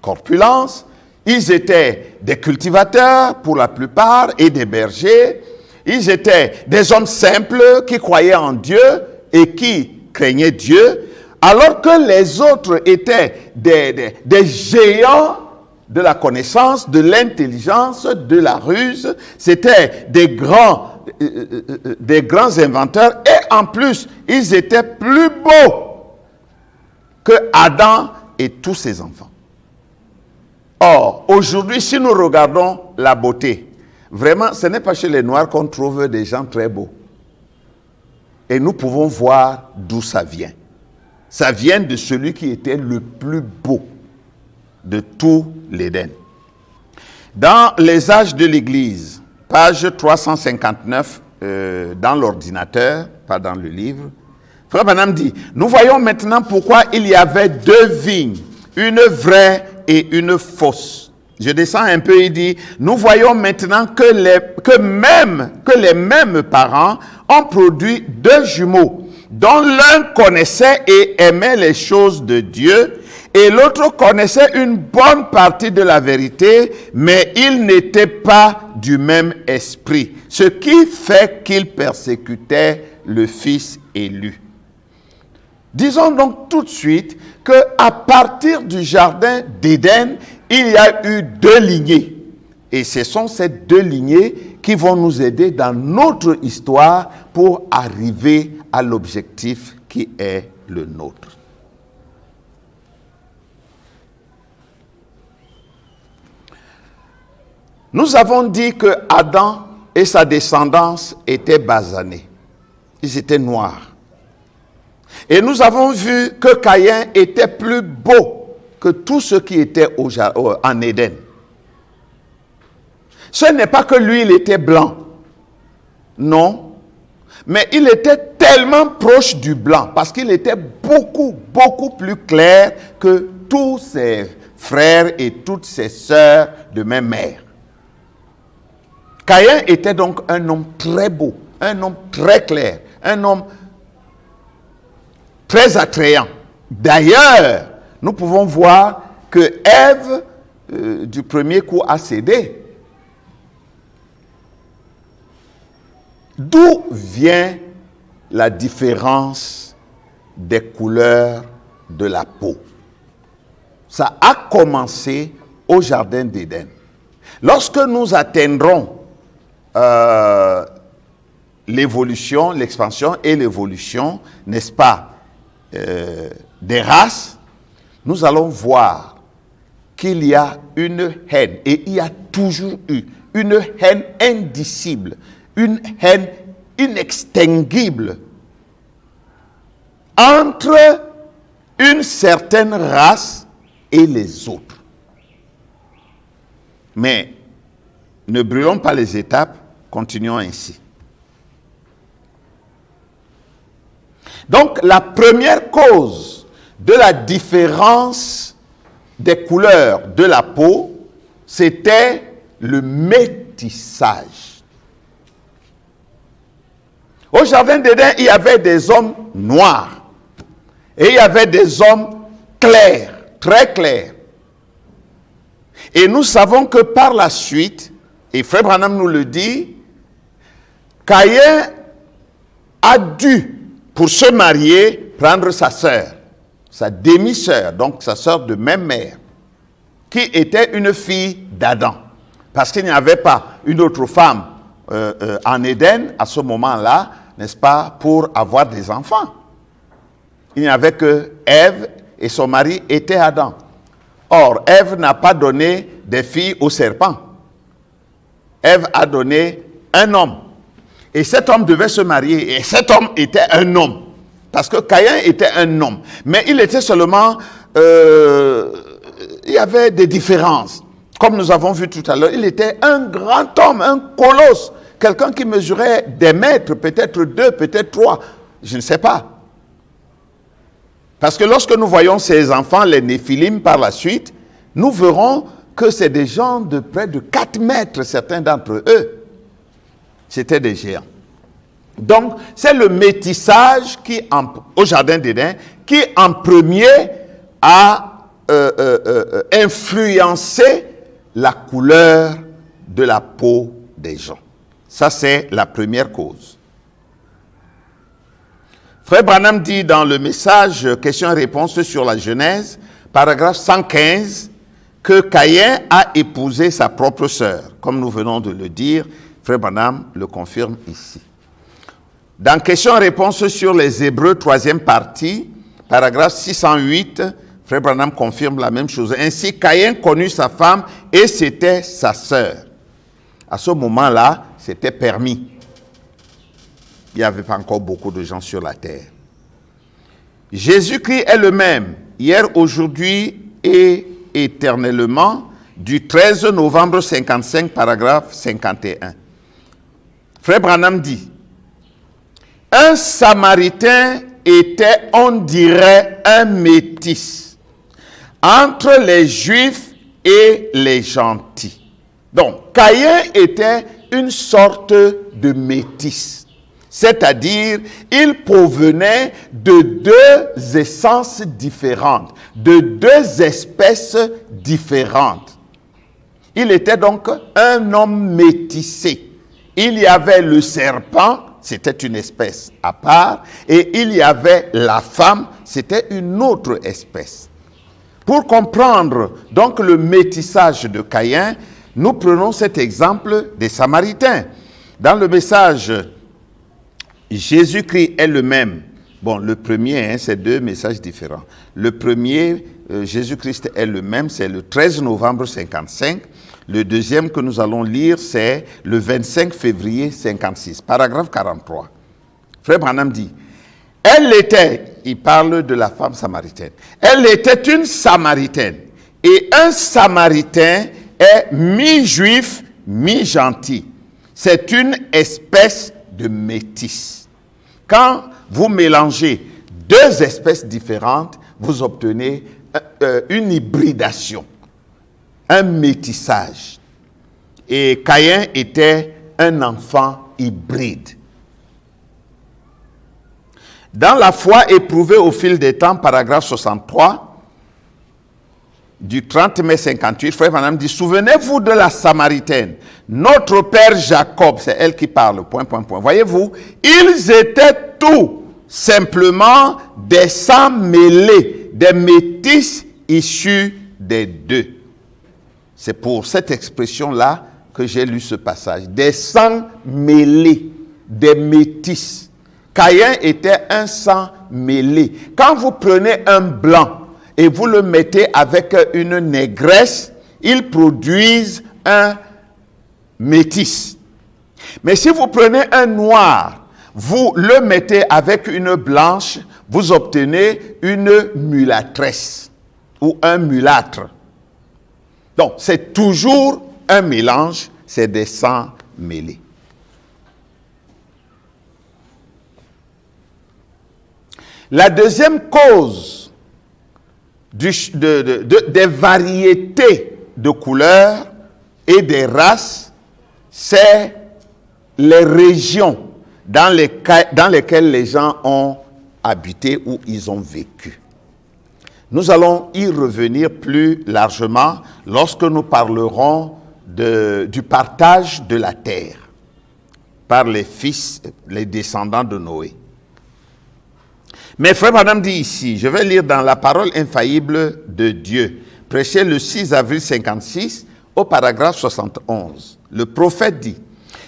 corpulence, ils étaient des cultivateurs pour la plupart et des bergers, ils étaient des hommes simples qui croyaient en Dieu et qui craignaient Dieu, alors que les autres étaient des géants de la connaissance, de l'intelligence, de la ruse. C'était des grands inventeurs et en plus, ils étaient plus beaux que Adam et tous ses enfants. Or, aujourd'hui, si nous regardons la beauté, vraiment, ce n'est pas chez les Noirs qu'on trouve des gens très beaux. Et nous pouvons voir d'où ça vient. Ça vient de celui qui était le plus beau de tout l'Éden. Dans les âges de l'Église, page 359 dans l'ordinateur, pas dans le livre, Frère Branham dit, nous voyons maintenant pourquoi il y avait deux vignes, une vraie et une fausse. Je descends un peu, il dit, nous voyons maintenant que les mêmes parents ont produit deux jumeaux, dont l'un connaissait et aimait les choses de Dieu, et l'autre connaissait une bonne partie de la vérité, mais ils n'étaient pas du même esprit, ce qui fait qu'ils persécutaient le Fils élu. Disons donc tout de suite qu'à partir du jardin d'Éden, il y a eu deux lignées. Et ce sont ces deux lignées qui vont nous aider dans notre histoire pour arriver à l'objectif qui est le nôtre. Nous avons dit que Adam et sa descendance étaient basanés. Ils étaient noirs. Et nous avons vu que Caïn était plus beau que tout ce qui était en Éden. Ce n'est pas que lui, il était blanc. Non. Mais il était tellement proche du blanc parce qu'il était beaucoup, beaucoup plus clair que tous ses frères et toutes ses sœurs de même mère. Caïn était donc un homme très beau, un homme très clair, un homme très attrayant. D'ailleurs, nous pouvons voir que Ève, du premier coup, a cédé. D'où vient la différence des couleurs de la peau? Ça a commencé au jardin d'Éden. Lorsque nous atteindrons l'évolution, l'expansion et l'évolution, n'est-ce pas, des races, nous allons voir qu'il y a une haine, et il y a toujours eu une haine indicible, une haine inextinguible entre une certaine race et les autres. Mais ne brûlons pas les étapes, continuons ainsi. Donc, la première cause de la différence des couleurs de la peau, c'était le métissage. Au jardin d'Éden, il y avait des hommes noirs et il y avait des hommes clairs, très clairs. Et nous savons que par la suite, et Frère Branham nous le dit, Caïn a dû, pour se marier, prendre sa sœur, sa demi-sœur, donc sa sœur de même mère, qui était une fille d'Adam. Parce qu'il n'y avait pas une autre femme en Éden à ce moment-là, n'est-ce pas, pour avoir des enfants. Il n'y avait que Ève et son mari était Adam. Or, Ève n'a pas donné des filles au serpent. Ève a donné un homme. Et cet homme devait se marier. Et cet homme était un homme. Parce que Caïn était un homme. Mais il était seulement... il y avait des différences. Comme nous avons vu tout à l'heure, il était un grand homme, un colosse. Quelqu'un qui mesurait des mètres, peut-être 2, peut-être 3. Je ne sais pas. Parce que lorsque nous voyons ces enfants, les Néphilim par la suite, nous verrons que c'est des gens de près de 4 mètres, certains d'entre eux. C'était des géants. Donc, c'est le métissage qui, au jardin d'Éden, qui en premier a influencé la couleur de la peau des gens. Ça, c'est la première cause. Frère Branham dit dans le message question-réponse sur la Genèse, paragraphe 115, que Caïn a épousé sa propre sœur. Comme nous venons de le dire, Frère Branham le confirme ici. Dans question-réponse sur les Hébreux, 3e partie, paragraphe 608, Frère Branham confirme la même chose. Ainsi, Caïn connut sa femme et c'était sa sœur. À ce moment-là, c'était permis. Il n'y avait pas encore beaucoup de gens sur la terre. Jésus-Christ est le même, hier, aujourd'hui et éternellement, du 13 novembre 55, paragraphe 51. Frère Branham dit, un Samaritain était, on dirait, un métis entre les Juifs et les gentils. Donc, Caïn était une sorte de métis. C'est-à-dire, il provenait de 2 essences différentes, de 2 espèces différentes. Il était donc un homme métissé. Il y avait le serpent, c'était une espèce à part, et il y avait la femme, c'était une autre espèce. Pour comprendre donc le métissage de Caïn, nous prenons cet exemple des Samaritains. Dans le message Jésus-Christ est le même. Bon, le premier, c'est 2 messages différents. Le premier, Jésus-Christ est le même, c'est le 13 novembre 55. Le deuxième que nous allons lire, c'est le 25 février 56, paragraphe 43. Frère Branham dit, elle était, il parle de la femme samaritaine, elle était une Samaritaine. Et un Samaritain est mi-juif, mi-gentil. C'est une espèce de métis. Quand vous mélangez 2 espèces différentes, vous obtenez une hybridation, un métissage. Et Caïn était un enfant hybride. Dans la foi éprouvée au fil des temps, paragraphe 63, du 30 mai 58, Frère Branham dit, souvenez-vous de la Samaritaine. Notre père Jacob, c'est elle qui parle, point. Voyez-vous, ils étaient tout simplement des sangs mêlés, des métis issus des deux. C'est pour cette expression-là que j'ai lu ce passage. Des sangs mêlés, des métis. Caïn était un sang mêlé. Quand vous prenez un blanc et vous le mettez avec une négresse, ils produisent un métis. Mais si vous prenez un noir, vous le mettez avec une blanche, vous obtenez une mulâtresse ou un mulâtre. Donc, c'est toujours un mélange, c'est des sangs mêlés. La deuxième cause des variétés de couleurs et des races, c'est les régions dans lesquelles les gens ont habité ou ils ont vécu. Nous allons y revenir plus largement lorsque nous parlerons du partage de la terre par les descendants de Noé. Mais Frère Branham dit ici, je vais lire dans la parole infaillible de Dieu, prêché le 6 avril 56 au paragraphe 71. Le prophète dit,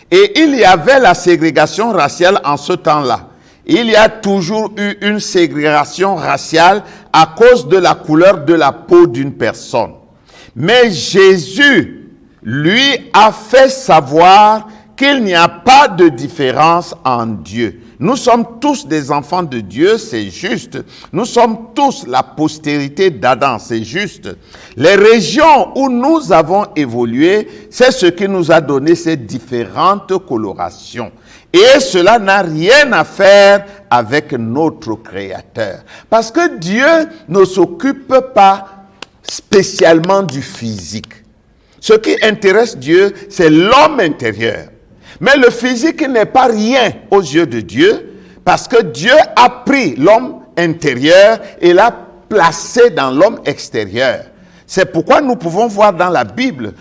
et il y avait la ségrégation raciale en ce temps-là. Il y a toujours eu une ségrégation raciale à cause de la couleur de la peau d'une personne. Mais Jésus, lui, a fait savoir qu'il n'y a pas de différence en Dieu. Nous sommes tous des enfants de Dieu, c'est juste. Nous sommes tous la postérité d'Adam, c'est juste. Les régions où nous avons évolué, c'est ce qui nous a donné ces différentes colorations. Et cela n'a rien à faire avec notre Créateur. Parce que Dieu ne s'occupe pas spécialement du physique. Ce qui intéresse Dieu, c'est l'homme intérieur. Mais le physique n'est pas rien aux yeux de Dieu, parce que Dieu a pris l'homme intérieur et l'a placé dans l'homme extérieur. C'est pourquoi nous pouvons voir dans la Bible,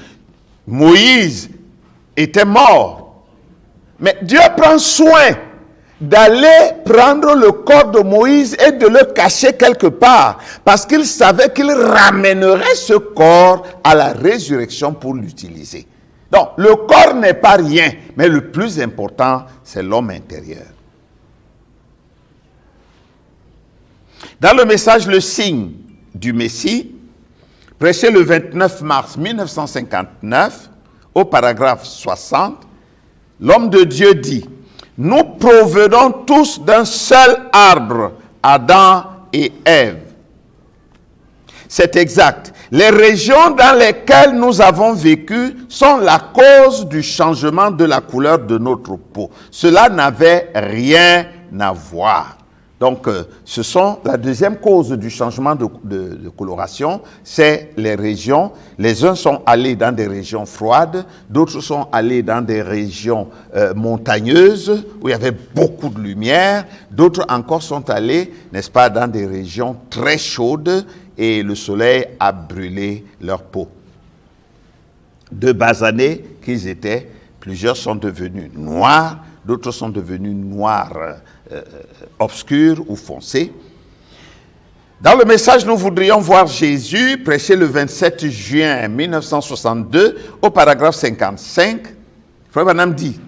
Moïse était mort. Mais Dieu prend soin d'aller prendre le corps de Moïse et de le cacher quelque part, parce qu'il savait qu'il ramènerait ce corps à la résurrection pour l'utiliser. Donc, le corps n'est pas rien, mais le plus important, c'est l'homme intérieur. Dans le message Le signe du Messie, prêché le 29 mars 1959, au paragraphe 60, l'homme de Dieu dit, « Nous provenons tous d'un seul arbre, Adam et Ève. » C'est exact. Les régions dans lesquelles nous avons vécu sont la cause du changement de la couleur de notre peau. Cela n'avait rien à voir. Donc, ce sont la deuxième cause du changement de coloration, c'est les régions. Les uns sont allés dans des régions froides, d'autres sont allés dans des régions montagneuses où il y avait beaucoup de lumière, d'autres encore sont allés, n'est-ce pas, dans des régions très chaudes et le soleil a brûlé leur peau. De basanés qu'ils étaient, plusieurs sont devenus noirs, d'autres sont devenus noirs obscurs ou foncés. Dans le message, nous voudrions voir Jésus prêcher le 27 juin 1962 au paragraphe 55. Frère Branham dit,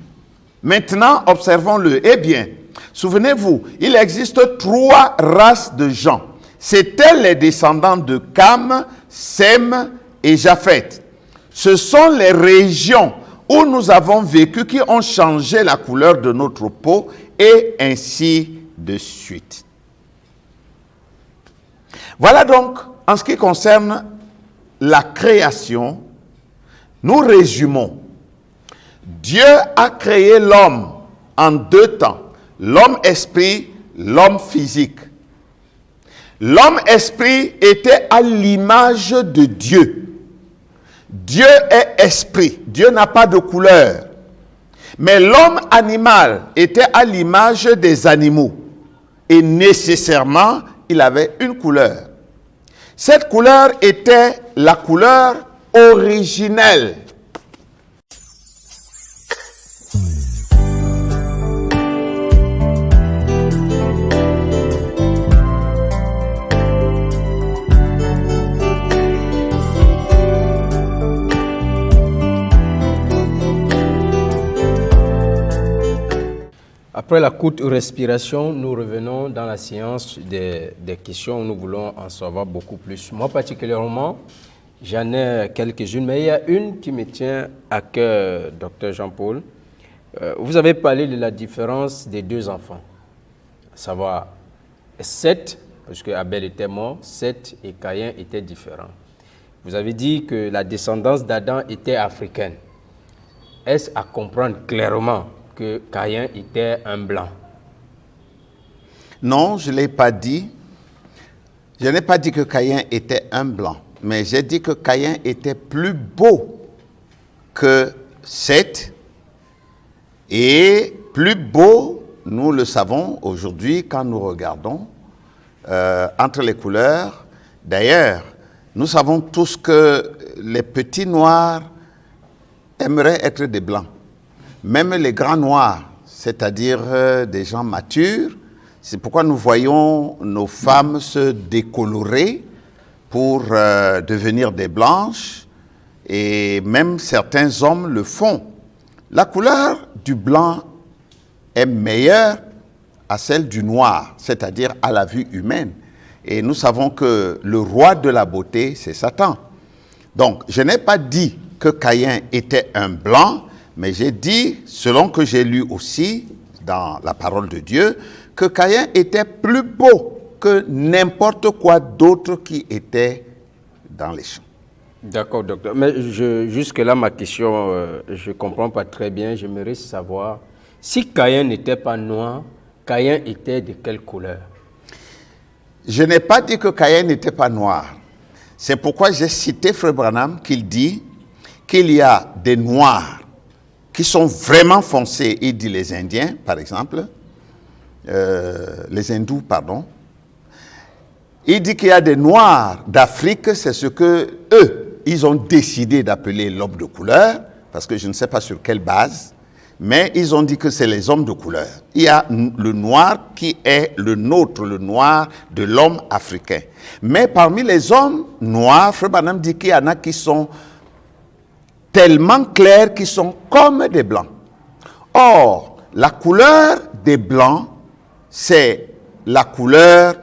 maintenant observons-le. Eh bien, souvenez-vous, il existe 3 races de gens. C'étaient les descendants de Cam, Sem et Japheth. Ce sont les régions où nous avons vécu qui ont changé la couleur de notre peau et ainsi de suite. Voilà donc, en ce qui concerne la création, nous résumons. Dieu a créé l'homme en 2 temps, l'homme esprit, l'homme physique. L'homme esprit était à l'image de Dieu. Dieu est esprit, Dieu n'a pas de couleur. Mais l'homme animal était à l'image des animaux. Et nécessairement, il avait une couleur. Cette couleur était la couleur originelle. Après la courte respiration, nous revenons dans la séance des questions où nous voulons en savoir beaucoup plus. Moi particulièrement, j'en ai quelques-unes, mais il y a une qui me tient à cœur, Dr Jean-Paul. Vous avez parlé de la différence des deux enfants, à savoir Seth, parce que Abel était mort, Seth et Caïn étaient différents. Vous avez dit que la descendance d'Adam était africaine. Est-ce à comprendre clairement que Caïn était un blanc? Non, je ne l'ai pas dit. Je n'ai pas dit que Caïn était un blanc, mais j'ai dit que Caïn était plus beau que Seth et plus beau, nous le savons aujourd'hui quand nous regardons entre les couleurs. D'ailleurs, nous savons tous que les petits noirs aimeraient être des blancs. Même les grands noirs, c'est-à-dire des gens matures, c'est pourquoi nous voyons nos femmes se décolorer pour devenir des blanches, et même certains hommes le font. La couleur du blanc est meilleure à celle du noir, c'est-à-dire à la vue humaine. Et nous savons que le roi de la beauté, c'est Satan. Donc, je n'ai pas dit que Caïn était un blanc, mais j'ai dit, selon que j'ai lu aussi dans la parole de Dieu, que Caïn était plus beau que n'importe quoi d'autre qui était dans les champs. D'accord, docteur. Mais jusque-là, ma question, je ne comprends pas très bien. J'aimerais savoir, si Caïn n'était pas noir, Caïn était de quelle couleur? Je n'ai pas dit que Caïn n'était pas noir. C'est pourquoi j'ai cité Frère Branham, qu'il dit qu'il y a des noirs qui sont vraiment foncés. Il dit les Indiens, par exemple, les hindous, pardon. Il dit qu'il y a des noirs d'Afrique, c'est ce que eux, ils ont décidé d'appeler l'homme de couleur, parce que je ne sais pas sur quelle base, mais ils ont dit que c'est les hommes de couleur. Il y a le noir qui est le nôtre, le noir de l'homme africain. Mais parmi les hommes noirs, Frère Branham dit qu'il y en a qui sont tellement clairs qu'ils sont comme des blancs. Or, la couleur des blancs, c'est la couleur...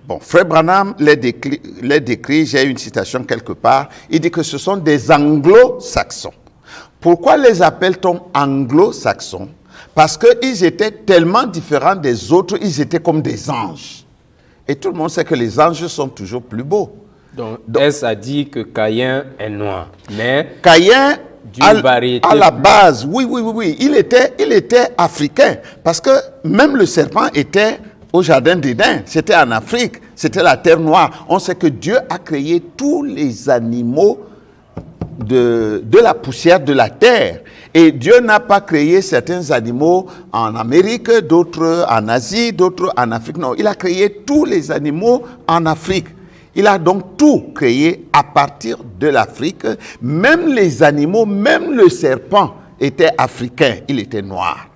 bon, Frère Branham les décrit, j'ai une citation quelque part, il dit que ce sont des anglo-saxons. Pourquoi les appelle-t-on anglo-saxons? Parce qu'ils étaient tellement différents des autres, ils étaient comme des anges. Et tout le monde sait que les anges sont toujours plus beaux. Donc est-ce a dit que Caïn est noir, mais Caïn, variété à la base, oui, il était africain, parce que même le serpent était au jardin d'Éden, c'était en Afrique, c'était la terre noire. On sait que Dieu a créé tous les animaux de la poussière de la terre. Et Dieu n'a pas créé certains animaux en Amérique, d'autres en Asie, d'autres en Afrique. Non, il a créé tous les animaux en Afrique. Il a donc tout créé à partir de l'Afrique. Même les animaux, même le serpent était africain, il était noir.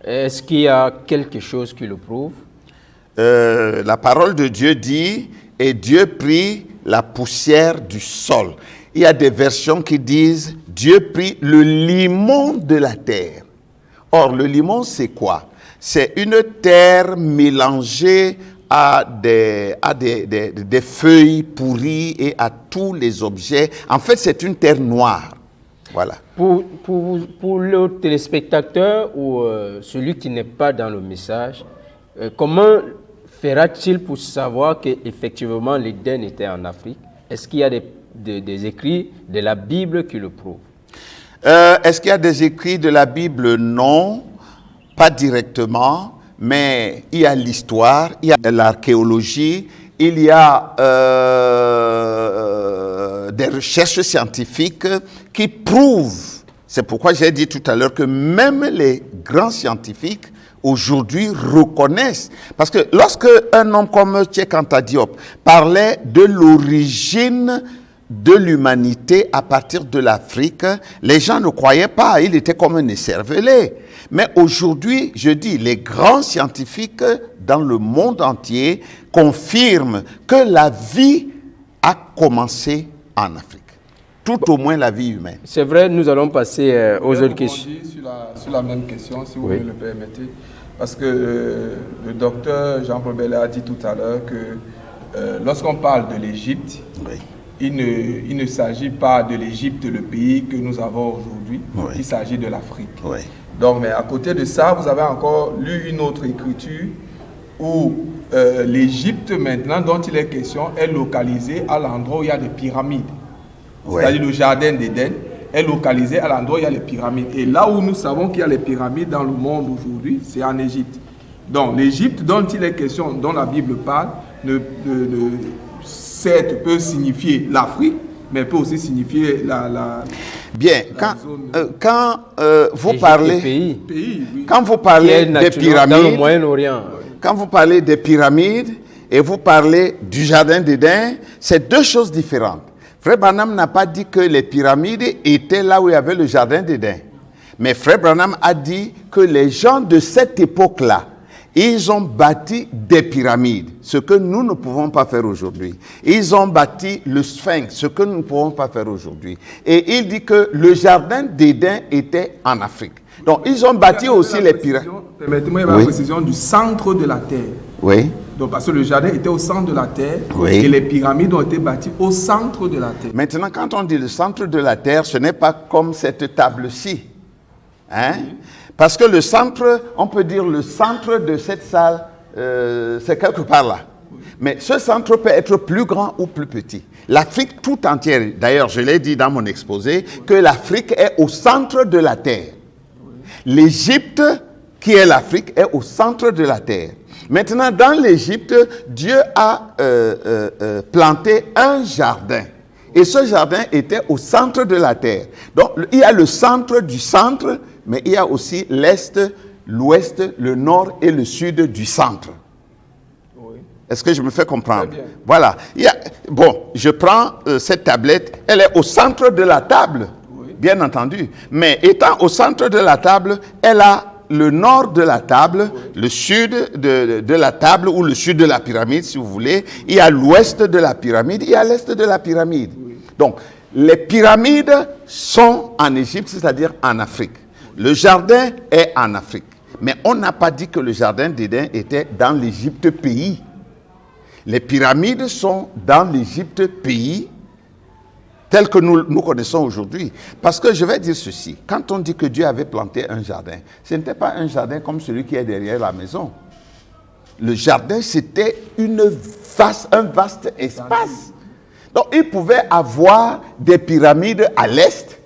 Est-ce qu'il y a quelque chose qui le prouve? La parole de Dieu dit, et Dieu prit la poussière du sol. Il y a des versions qui disent, Dieu prit le limon de la terre. Or, le limon, c'est quoi? C'est une terre mélangée à des feuilles pourries et à tous les objets. En fait, c'est une terre noire. Voilà. Pour le téléspectateur ou celui qui n'est pas dans le message, comment fera-t-il pour savoir qu'effectivement l'Éden était en Afrique? Est-ce qu'il y a des écrits de la Bible qui le prouvent? Est-ce qu'il y a des écrits de la Bible? Non, pas directement. Mais il y a l'histoire, il y a l'archéologie, il y a des recherches scientifiques qui prouvent. C'est pourquoi j'ai dit tout à l'heure que même les grands scientifiques aujourd'hui reconnaissent. Parce que lorsque un homme comme Cheikh Anta Diop parlait de l'origine de l'humanité à partir de l'Afrique, les gens ne croyaient pas, il était comme un écervelé. Mais aujourd'hui, je dis, les grands scientifiques dans le monde entier confirment que la vie a commencé en Afrique. Tout au moins la vie humaine. C'est vrai, nous allons passer aux autres questions. Sur la même question, si vous Oui. me le permettez. Parce que le docteur Jean-Paul Bellet a dit tout à l'heure que lorsqu'on parle de l'Égypte, Oui. il ne s'agit pas de l'Égypte, le pays que nous avons aujourd'hui, Oui. il s'agit de l'Afrique. Oui. Donc, mais à côté de ça, vous avez encore lu une autre écriture où l'Égypte, maintenant, dont il est question, est localisée à l'endroit où il y a des pyramides. Oui. C'est-à-dire le jardin d'Éden est localisé à l'endroit où il y a les pyramides. Et là où nous savons qu'il y a les pyramides dans le monde aujourd'hui, c'est en Égypte. Donc l'Égypte dont il est question, dont la Bible parle, certes peut signifier l'Afrique, mais peut aussi signifier Bien, quand vous Égypte, parlez, pays oui. quand vous qui est parlez des naturellement dans le pyramides, Moyen-Orient. quand vous parlez des pyramides et vous parlez du jardin d'Éden, c'est deux choses différentes. Frère Branham n'a pas dit que les pyramides étaient là où il y avait le jardin d'Éden. Mais Frère Branham a dit que les gens de cette époque-là, ils ont bâti des pyramides, ce que nous ne pouvons pas faire aujourd'hui. Ils ont bâti le Sphinx, ce que nous ne pouvons pas faire aujourd'hui. Et il dit que le jardin d'Éden était en Afrique. Donc ils ont bâti aussi les pyramides. Permettez-moi, il y a la précision du centre de la terre. Oui. Donc, parce que le jardin était au centre de la terre, Oui. et les pyramides ont été bâties au centre de la terre. Maintenant, quand on dit le centre de la terre, ce n'est pas comme cette table-ci. Hein? Parce que le centre, on peut dire le centre de cette salle, c'est quelque part là. Mais ce centre peut être plus grand ou plus petit. L'Afrique tout entière, d'ailleurs, je l'ai dit dans mon exposé, que l'Afrique est au centre de la terre. L'Égypte, qui est l'Afrique, est au centre de la terre. Maintenant, dans l'Égypte, Dieu a planté un jardin. Et ce jardin était au centre de la terre. Donc, il y a le centre du centre, mais il y a aussi l'Est, l'Ouest, le Nord et le Sud du centre. Oui. Est-ce que je me fais comprendre? Très bien. Voilà. Bon, je prends cette tablette, elle est au centre de la table, Oui. bien entendu. Mais étant au centre de la table, elle a le nord de la table, le sud de la table ou le sud de la pyramide, si vous voulez. Il y a l'ouest de la pyramide, il y a l'est de la pyramide. Donc, les pyramides sont en Égypte, c'est-à-dire en Afrique. Le jardin est en Afrique. Mais on n'a pas dit que le jardin d'Éden était dans l'Égypte pays. Les pyramides sont dans l'Égypte pays, tel que nous connaissons aujourd'hui. Parce que je vais dire ceci, quand on dit que Dieu avait planté un jardin, ce n'était pas un jardin comme celui qui est derrière la maison. Le jardin, c'était un vaste espace. Donc, il pouvait avoir des pyramides à l'est,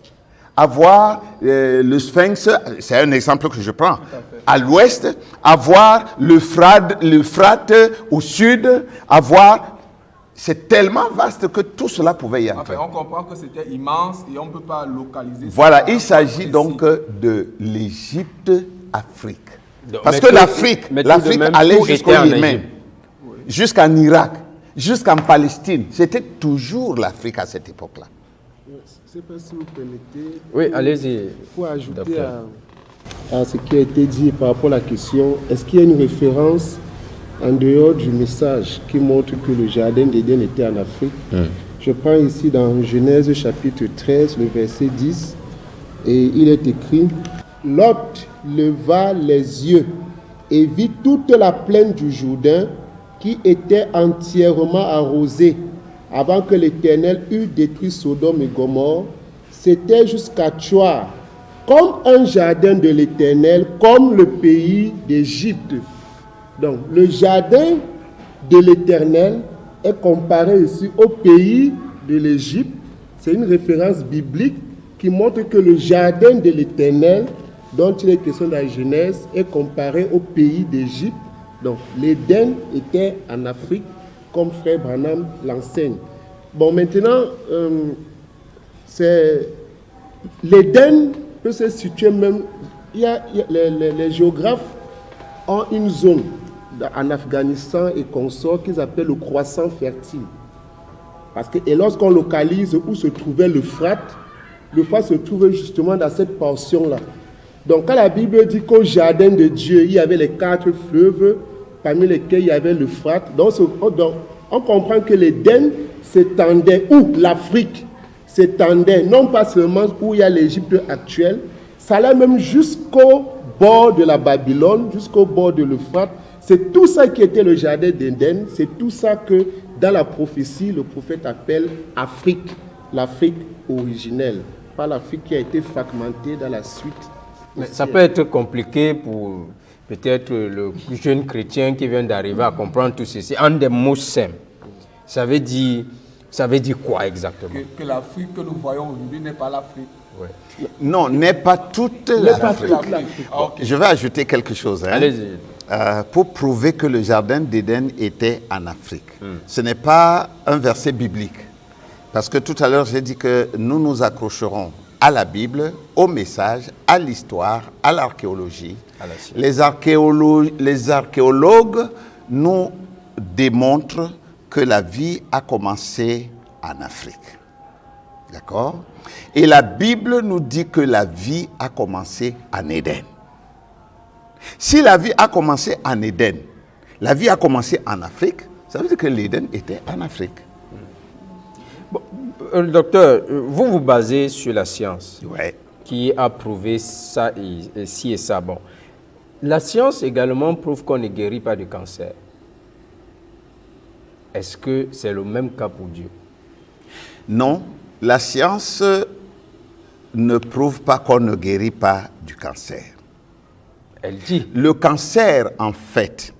avoir le Sphinx, c'est un exemple que je prends, à l'ouest, avoir l'Euphrate au sud, avoir... C'est tellement vaste que tout cela pouvait y entrer. Enfin, on comprend que c'était immense et on ne peut pas localiser. Voilà, il s'agit donc de l'Égypte-Afrique. Parce Mais que tout- l'Afrique mais tout de même, allait tout jusqu'au était en Yémen, Égypte. jusqu'en Irak, jusqu'en Palestine. C'était toujours l'Afrique à cette époque-là. Je ne sais pas si vous permettez. Oui, allez-y. Pour ajouter Docteur. à ce qui a été dit par rapport à la question, est-ce qu'il y a une référence en dehors du message qui montre que le jardin d'Éden était en Afrique? Je prends ici dans Genèse chapitre 13, le verset 10, et il est écrit: Lot leva les yeux et vit toute la plaine du Jourdain qui était entièrement arrosée avant que l'Éternel eût détruit Sodome et Gomorrhe. C'était jusqu'à Tchoar, comme un jardin de l'Éternel, comme le pays d'Égypte. Donc, le jardin de l'Éternel est comparé ici au pays de l'Égypte. C'est une référence biblique qui montre que le jardin de l'Éternel, dont il est question dans la Genèse, est comparé au pays d'Égypte. Donc, l'Éden était en Afrique, comme Frère Branham l'enseigne. Bon, maintenant, l'Éden peut se situer même... Les géographes ont une zone en Afghanistan et consorts qu'ils appellent le croissant fertile. Parce que, et lorsqu'on localise où se trouvait l'Euphrate se trouvait justement dans cette portion-là. Donc quand la Bible dit qu'au jardin de Dieu, il y avait les 4 fleuves, parmi lesquels il y avait l'Euphrate, donc on comprend que l'Éden s'étendait où l'Afrique s'étendait, non pas seulement où il y a l'Égypte actuelle, ça allait même jusqu'au bord de la Babylone, jusqu'au bord de l'Euphrate. C'est tout ça qui était le jardin d'Éden, c'est tout ça que dans la prophétie, le prophète appelle Afrique, l'Afrique originelle, pas l'Afrique qui a été fragmentée dans la suite. Mais ça peut être compliqué pour peut-être le jeune chrétien qui vient d'arriver à comprendre tout ceci. En des mots simples, ça veut dire quoi exactement? Que l'Afrique que nous voyons aujourd'hui n'est pas l'Afrique. Ouais. Non, n'est pas toute l'Afrique. Ah, okay. Je vais ajouter quelque chose. Allez-y. Pour prouver que le jardin d'Éden était en Afrique. Ce n'est pas un verset biblique. Parce que tout à l'heure, j'ai dit que nous nous accrocherons à la Bible, au message, à l'histoire, à l'archéologie. Les archéologues nous démontrent que la vie a commencé en Afrique. D'accord? Et la Bible nous dit que la vie a commencé en Éden. Si la vie a commencé en Éden, la vie a commencé en Afrique, ça veut dire que l'Éden était en Afrique. Bon, docteur, vous vous basez sur la science qui a prouvé ça et ci et ça. Bon, la science également prouve qu'on ne guérit pas du cancer. Est-ce que c'est le même cas pour Dieu? Non, la science ne prouve pas qu'on ne guérit pas du cancer. Elle dit. Le cancer, en fait,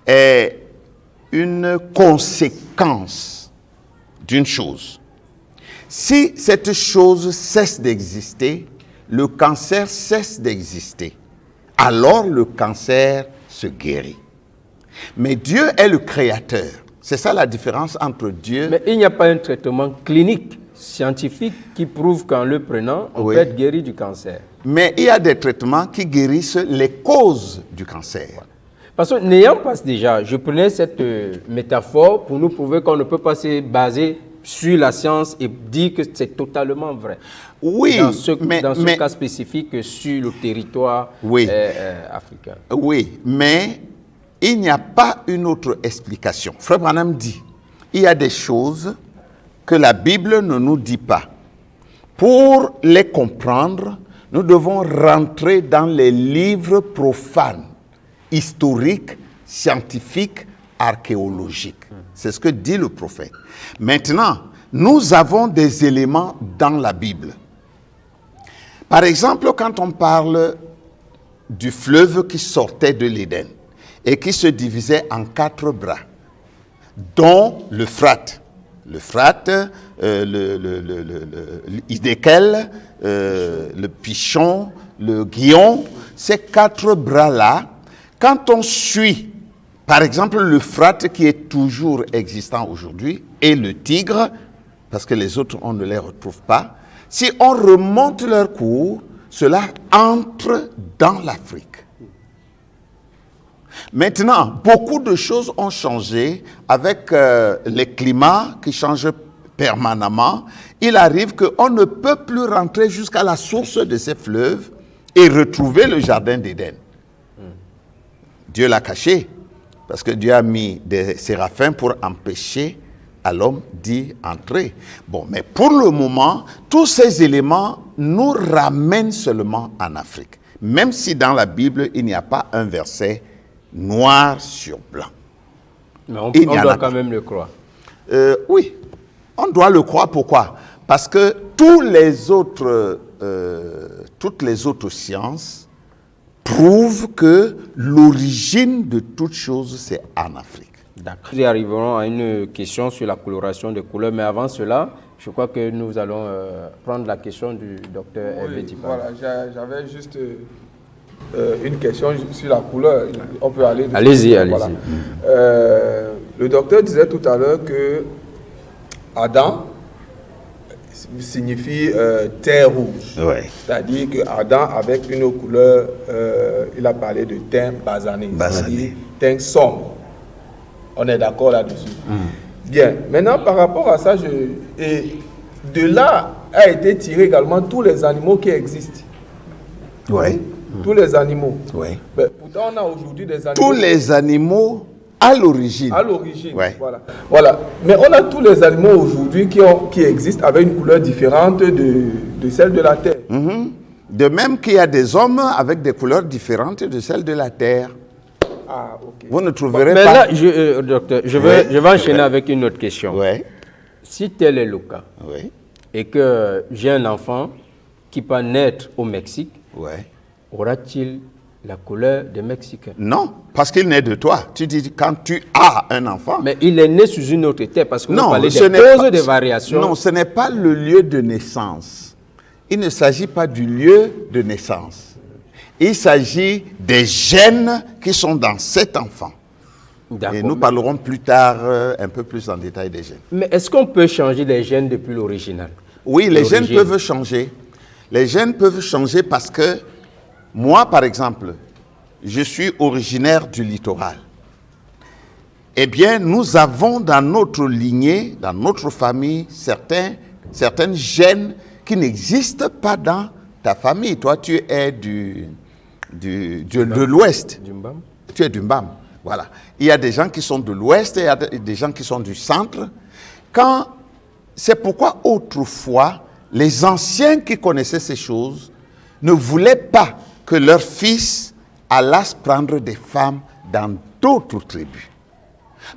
est une conséquence d'une chose. Si cette chose cesse d'exister, le cancer cesse d'exister. Alors le cancer se guérit. Mais Dieu est le créateur. C'est ça la différence entre Dieu... Mais il n'y a pas un traitement clinique, scientifique, qui prouve qu'en le prenant, on peut être guéri du cancer. Mais il y a des traitements qui guérissent les causes du cancer. Parce que n'ayant pas déjà, je prenais cette métaphore pour nous prouver qu'on ne peut pas se baser sur la science et dire que c'est totalement vrai. Oui, dans ce cas spécifique sur le territoire africain. Oui, mais il n'y a pas une autre explication. Frère Branham dit, il y a des choses que la Bible ne nous dit pas. Pour les comprendre, nous devons rentrer dans les livres profanes, historiques, scientifiques, archéologiques. C'est ce que dit le prophète. Maintenant, nous avons des éléments dans la Bible. Par exemple, quand on parle du fleuve qui sortait de l'Éden et qui se divisait en 4 bras, dont l'Euphrate. L'Euphrate, l'Hidékel, le Pichon, le Guion, ces 4 bras-là, quand on suit, par exemple, l'Euphrate qui est toujours existant aujourd'hui, et le Tigre, parce que les autres, on ne les retrouve pas, si on remonte leur cours, cela entre dans l'Afrique. Maintenant, beaucoup de choses ont changé avec les climats qui changent permanemment. Il arrive qu'on ne peut plus rentrer jusqu'à la source de ces fleuves et retrouver le jardin d'Éden. Dieu l'a caché, parce que Dieu a mis des séraphins pour empêcher à l'homme d'y entrer. Bon, mais pour le moment, tous ces éléments nous ramènent seulement en Afrique. Même si dans la Bible, il n'y a pas un verset noir sur blanc. Mais on doit quand même le croire. Oui, on doit le croire. Pourquoi? Parce que toutes les autres sciences prouvent que l'origine de toute chose, c'est en Afrique. D'accord. Nous arriverons à une question sur la coloration des couleurs, mais avant cela, je crois que nous allons prendre la question du docteur Hervé Dipa. Voilà, j'avais juste une question sur la couleur. On peut aller. Allez-y, allez-y. Voilà. Le docteur disait tout à l'heure que Adam signifie terre rouge. Ouais. C'est-à-dire que Adam, avec une couleur, il a parlé de teint basané, c'est-à-dire teint sombre. On est d'accord là-dessus. Bien. Maintenant, par rapport à ça, et de là a été tiré également tous les animaux qui existent. Oui. Tous les animaux. Oui. Mais pourtant, on a aujourd'hui des animaux. Tous les animaux à l'origine. À l'origine, Ouais. voilà. Mais on a tous les animaux aujourd'hui qui existent avec une couleur différente de celle de la terre. De même qu'il y a des hommes avec des couleurs différentes de celles de la terre. Ah, ok. Vous ne trouverez Mais pas. là, docteur, je vais enchaîner avec une autre question. Oui. Si tel est le cas, Oui. et que j'ai un enfant qui peut naître au Mexique, Oui. aura-t-il la couleur des Mexicains? Non, parce qu'il naît de toi. Tu dis quand tu as un enfant. Mais il est né sous une autre terre parce que vous Non, parlez ce des n'est causes pas- des variations. Non, ce n'est pas le lieu de naissance. Il ne s'agit pas du lieu de naissance. Il s'agit des gènes qui sont dans cet enfant. D'accord. Et nous parlerons plus tard un peu plus en détail des gènes. Mais est-ce qu'on peut changer les gènes depuis l'original? Oui, les gènes L'origine. peuvent changer. Les gènes peuvent changer parce que moi, par exemple, je suis originaire du littoral. Eh bien, nous avons dans notre lignée, dans notre famille, certaines gènes qui n'existent pas dans ta famille. Toi, tu es de l'Ouest. Du Mbam? Tu es du Mbam. Voilà. Il y a des gens qui sont de l'Ouest et il y a des gens qui sont du centre. C'est pourquoi autrefois, les anciens qui connaissaient ces choses ne voulaient pas que leurs fils allassent prendre des femmes dans d'autres tribus.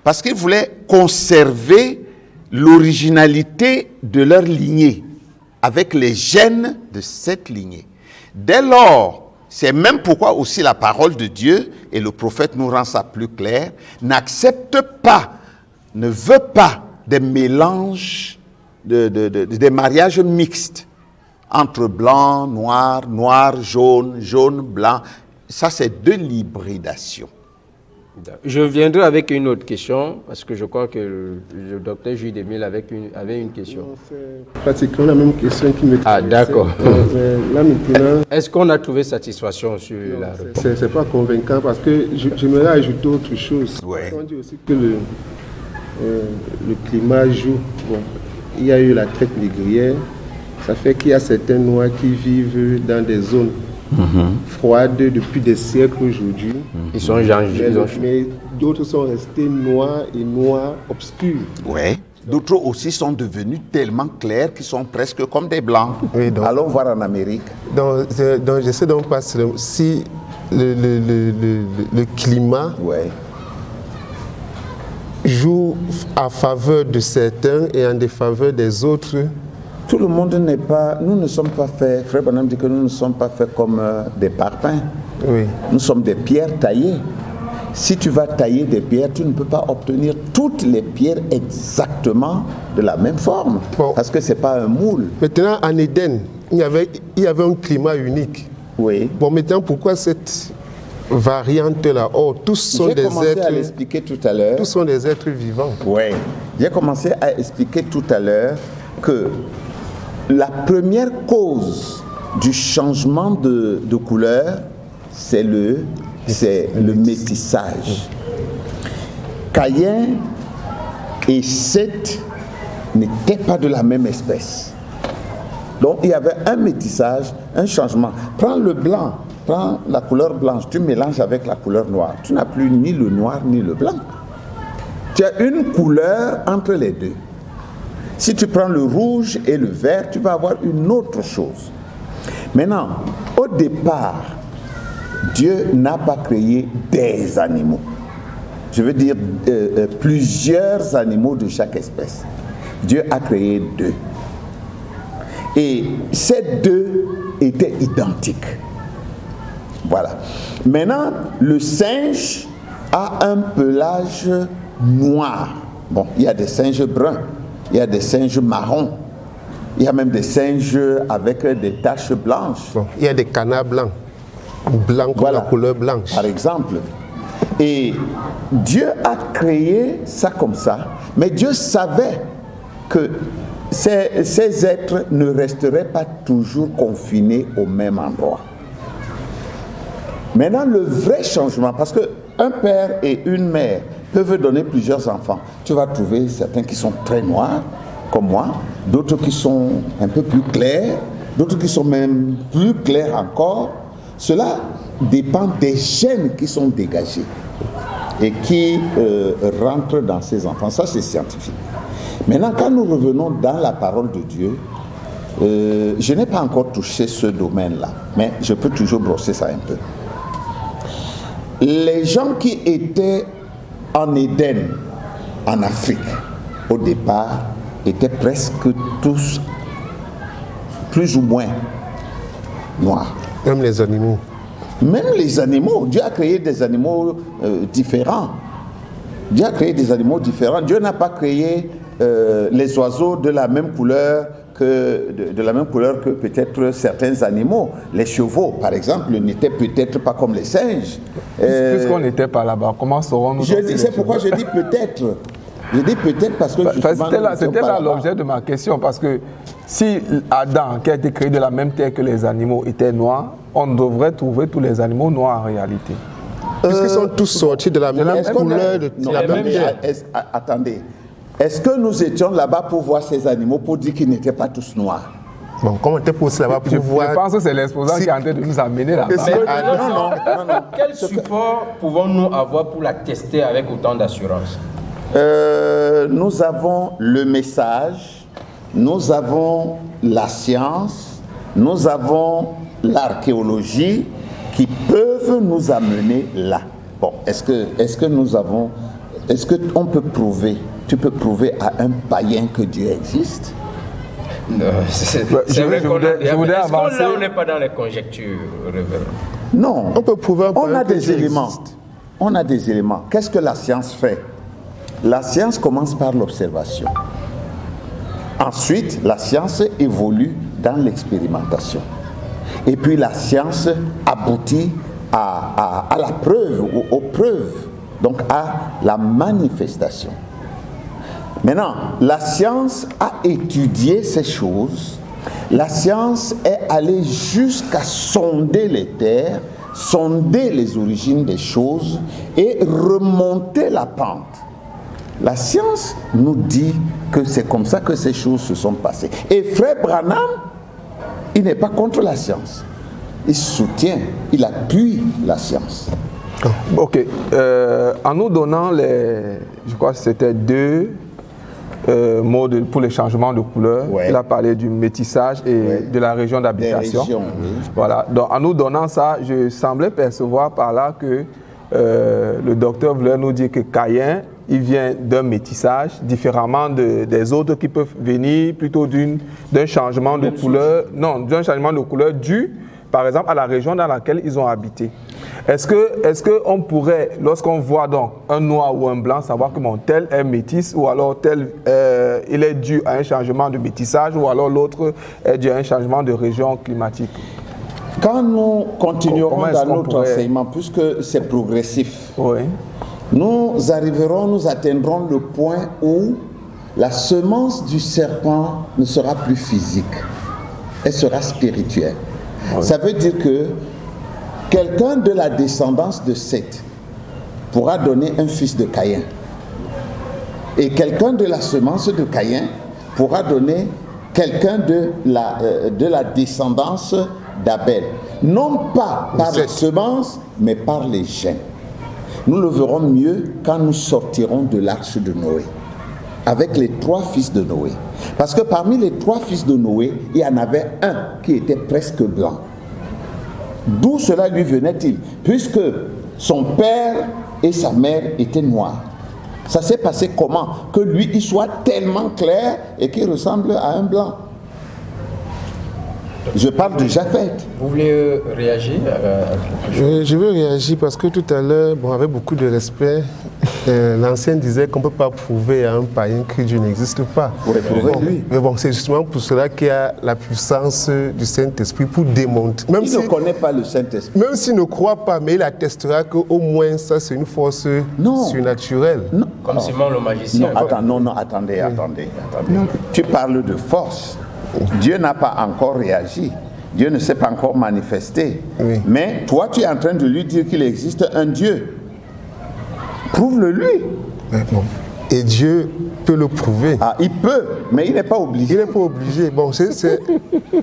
Parce qu'ils voulaient conserver l'originalité de leur lignée avec les gènes de cette lignée. Dès lors, c'est même pourquoi aussi la parole de Dieu, et le prophète nous rend ça plus clair, n'accepte pas, ne veut pas des mélanges, des mariages mixtes entre blanc, noir, noir, jaune, jaune, blanc. Ça, c'est de l'hybridation. Je viendrai avec une autre question, parce que je crois que le docteur Jules Demille avait une question. C'est pratiquement la même question qui me Ah, d'accord. Là maintenant, Est-ce qu'on a trouvé satisfaction sur la réponse? c'est pas convaincant parce que j'aimerais ajouter autre chose. Ouais. On dit aussi que le climat joue. Bon, il y a eu la traite négrière. Ça fait qu'il y a certains Noirs qui vivent dans des zones froides depuis des siècles aujourd'hui. Ils sont Mais d'autres sont restés noirs et noirs obscurs. Ouais. D'autres aussi sont devenus tellement clairs qu'ils sont presque comme des blancs. Oui, donc- Allons voir en Amérique. Donc je sais donc pas si le climat Ouais. joue à faveur de certains et en défaveur des autres. Tout le monde n'est pas... Nous ne sommes pas faits... Frère Branham dit que nous ne sommes pas faits comme des parpaings. Oui. Nous sommes des pierres taillées. Si tu vas tailler des pierres, tu ne peux pas obtenir toutes les pierres exactement de la même forme. Bon. Parce que ce n'est pas un moule. Maintenant, en Éden, il y avait un climat unique. Oui. Bon, maintenant, pourquoi cette variante-là? Oh, tous sont J'ai des commencé à êtres, l'expliquer tout à l'heure. tous sont des êtres vivants. Oui. J'ai commencé à expliquer tout à l'heure que la première cause du changement de couleur, c'est le métissage. Caïn et Seth n'étaient pas de la même espèce. Donc il y avait un métissage, un changement. Prends le blanc, prends la couleur blanche, tu mélanges avec la couleur noire. Tu n'as plus ni le noir ni le blanc. Tu as une couleur entre les deux. Si tu prends le rouge et le vert, tu vas avoir une autre chose. Maintenant, au départ, Dieu n'a pas créé des animaux. Je veux dire plusieurs animaux de chaque espèce. Dieu a créé deux. Et ces deux étaient identiques. Voilà. Maintenant, le singe a un pelage noir. Bon, il y a des singes bruns, il y a des singes marrons, il y a même des singes avec des taches blanches. Bon, il y a des canards blancs, blancs comme la couleur blanche. Par exemple. Et Dieu a créé ça comme ça, mais Dieu savait que ces êtres ne resteraient pas toujours confinés au même endroit. Maintenant, le vrai changement, parce qu'un père et une mère peuvent donner plusieurs enfants. Tu vas trouver certains qui sont très noirs, comme moi, d'autres qui sont un peu plus clairs, d'autres qui sont même plus clairs encore. Cela dépend des gènes qui sont dégagés et qui rentrent dans ces enfants. Ça, c'est scientifique. Maintenant, quand nous revenons dans la parole de Dieu, je n'ai pas encore touché ce domaine-là, mais je peux toujours brosser ça un peu. Les gens qui étaient en Éden, en Afrique, au départ, étaient presque tous, plus ou moins, noirs. Même les animaux. Même les animaux. Dieu a créé des animaux différents. Dieu a créé des animaux différents. Dieu n'a pas créé les oiseaux de la même couleur de la même couleur que peut-être certains animaux. Les chevaux, par exemple, n'étaient peut-être pas comme les singes. Puisqu'on n'était pas là-bas, comment saurons-nous? C'est pourquoi je dis peut-être. Je dis peut-être parce que c'était là l'objet de ma question, parce que si Adam, qui a été créé de la même terre que les animaux, était noir, on devrait trouver tous les animaux noirs en réalité. Puisqu'ils sont tous sortis de la même couleur de la même terre. Attendez. Est-ce que nous étions là-bas pour voir ces animaux, pour dire qu'ils n'étaient pas tous noirs? Bon, comment on était posé là-bas pour voir? Je pense que c'est l'exposant qui est en train de nous amener là-bas. Non. Quel support pouvons-nous avoir pour la tester avec autant d'assurance? Nous avons le message, nous avons la science, nous avons l'archéologie qui peuvent nous amener là. Bon, est-ce qu'on peut prouver? Tu peux prouver à un païen que Dieu existe? Non, je voudrais avancer. Là, on n'est pas dans les conjectures, révérend. Non, on peut prouver on a des éléments. On a des éléments. Qu'est-ce que la science fait? La science commence par l'observation. Ensuite, la science évolue dans l'expérimentation. Et puis la science aboutit à la preuve, aux preuves, donc à la manifestation. Maintenant, la science a étudié ces choses. La science est allée jusqu'à sonder les terres, sonder les origines des choses et remonter la pente. La science nous dit que c'est comme ça que ces choses se sont passées. Et Frère Branham, il n'est pas contre la science. Il soutient, il appuie la science. Ok. En nous donnant je crois que c'était 2 mots pour les changements de couleur. Ouais. Il a parlé du métissage et de la région d'habitation. Voilà. Donc, en nous donnant ça, je semblais percevoir par là que le docteur voulait nous dire que Caïn, il vient d'un métissage, différemment des autres qui peuvent venir plutôt d'un changement de couleur. Non, d'un changement de couleur dû, par exemple, à la région dans laquelle ils ont habité. Est-ce qu'on pourrait, lorsqu'on voit donc un noir ou un blanc, savoir que tel est métis, ou alors il est dû à un changement de métissage, ou alors l'autre est dû à un changement de région climatique? Quand nous continuerons dans notre enseignement, puisque c'est progressif, oui, nous atteindrons le point où la semence du serpent ne sera plus physique, elle sera spirituelle. Oui. Ça veut dire que quelqu'un de la descendance de Seth pourra donner un fils de Caïn. Et quelqu'un de la semence de Caïn pourra donner quelqu'un de la descendance d'Abel. Non pas par la semence, mais par les gènes. Nous le verrons mieux quand nous sortirons de l'arche de Noé, avec les 3 fils de Noé. Parce que parmi les 3 fils de Noé, il y en avait un qui était presque blanc. D'où cela lui venait-il? Puisque son père et sa mère étaient noirs. Ça s'est passé comment? Que lui, il soit tellement clair et qu'il ressemble à un blanc. Je parle de Japheth. Vous voulez réagir Je veux réagir parce que tout à l'heure, avec beaucoup de respect, l'ancien disait qu'on ne peut pas prouver à un païen que Dieu n'existe pas. Lui. Mais bon, c'est justement pour cela qu'il y a la puissance du Saint-Esprit pour démontrer. Il ne connaît pas le Saint-Esprit. Même s'il ne croit pas, mais il attestera qu'au moins ça, c'est une force surnaturelle. Non. Comme Simon le magicien. Attendez. Non. Tu parles de force. Dieu n'a pas encore réagi. Dieu ne s'est pas encore manifesté. Oui. Mais toi, tu es en train de lui dire qu'il existe un Dieu. Prouve-le lui. Bon. Et Dieu peut le prouver. Ah, il peut, mais il n'est pas obligé. Il n'est pas obligé. Bon, c'est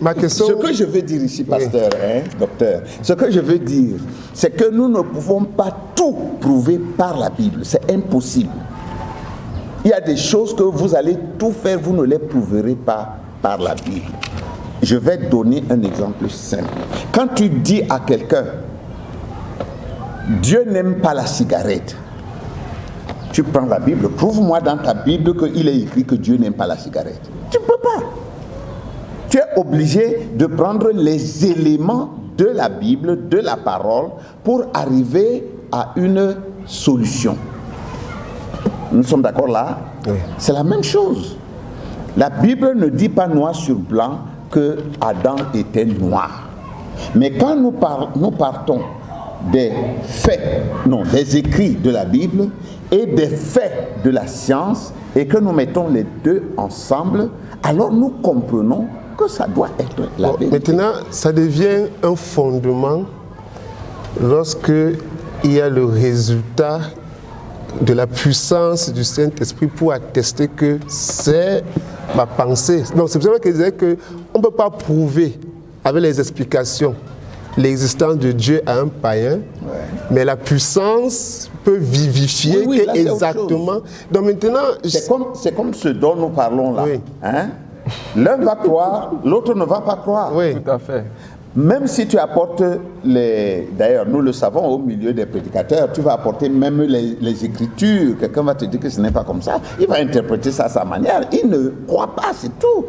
ma question. Ce que je veux dire ici, pasteur, docteur, ce que je veux dire, c'est que nous ne pouvons pas tout prouver par la Bible. C'est impossible. Il y a des choses que vous allez tout faire, vous ne les prouverez pas par la Bible. Je vais donner un exemple simple. Quand tu dis à quelqu'un, Dieu n'aime pas la cigarette, tu prends la Bible, prouve-moi dans ta Bible qu'il est écrit que Dieu n'aime pas la cigarette. Tu ne peux pas. Tu es obligé de prendre les éléments de la Bible, de la parole, pour arriver à une solution. Nous sommes d'accord là? Oui. C'est la même chose. La Bible ne dit pas noir sur blanc que Adam était noir. Mais quand nous partons des faits, des écrits de la Bible et des faits de la science et que nous mettons les deux ensemble, alors nous comprenons que ça doit être la vérité. Maintenant, ça devient un fondement lorsque il y a le résultat de la puissance du Saint-Esprit pour attester que c'est ma pensée. Donc c'est pour ça que je disais qu'on ne peut pas prouver avec les explications l'existence de Dieu à un païen, mais la puissance peut vivifier là, exactement. Donc maintenant, c'est comme ce dont nous parlons là. Oui. Hein? L'un va croire, l'autre ne va pas croire. Oui. Tout à fait. Même si tu apportes d'ailleurs nous le savons au milieu des prédicateurs, tu vas apporter même les écritures, quelqu'un va te dire que ce n'est pas comme ça, il va interpréter ça à sa manière, il ne croit pas, c'est tout.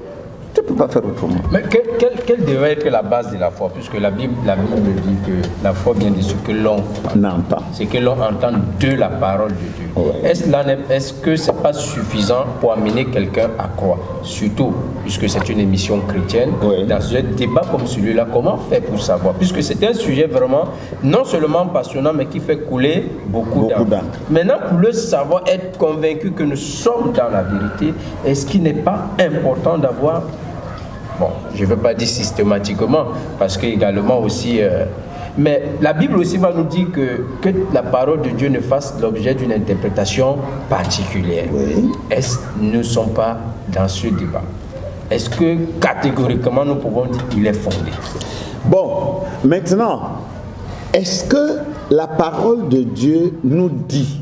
Tu ne peux pas faire autrement. Mais quelle devrait être la base de la foi? Puisque la Bible dit que la foi vient de ce que l'on entend. C'est que l'on entend de la parole de Dieu. Ouais. Est-ce que ce n'est pas suffisant pour amener quelqu'un à croire? Surtout, puisque c'est une émission chrétienne, dans un débat comme celui-là, comment faire pour savoir? Puisque c'est un sujet vraiment non seulement passionnant, mais qui fait couler beaucoup d'encre. Maintenant, pour le savoir, être convaincu que nous sommes dans la vérité, est-ce qu'il n'est pas important d'avoir... Bon, je ne veux pas dire systématiquement, parce qu'également aussi... mais la Bible aussi va nous dire que la parole de Dieu ne fasse l'objet d'une interprétation particulière. Est-ce que nous ne sommes pas dans ce débat? Est-ce que catégoriquement nous pouvons dire qu'il est fondé? Bon, maintenant, est-ce que la parole de Dieu nous dit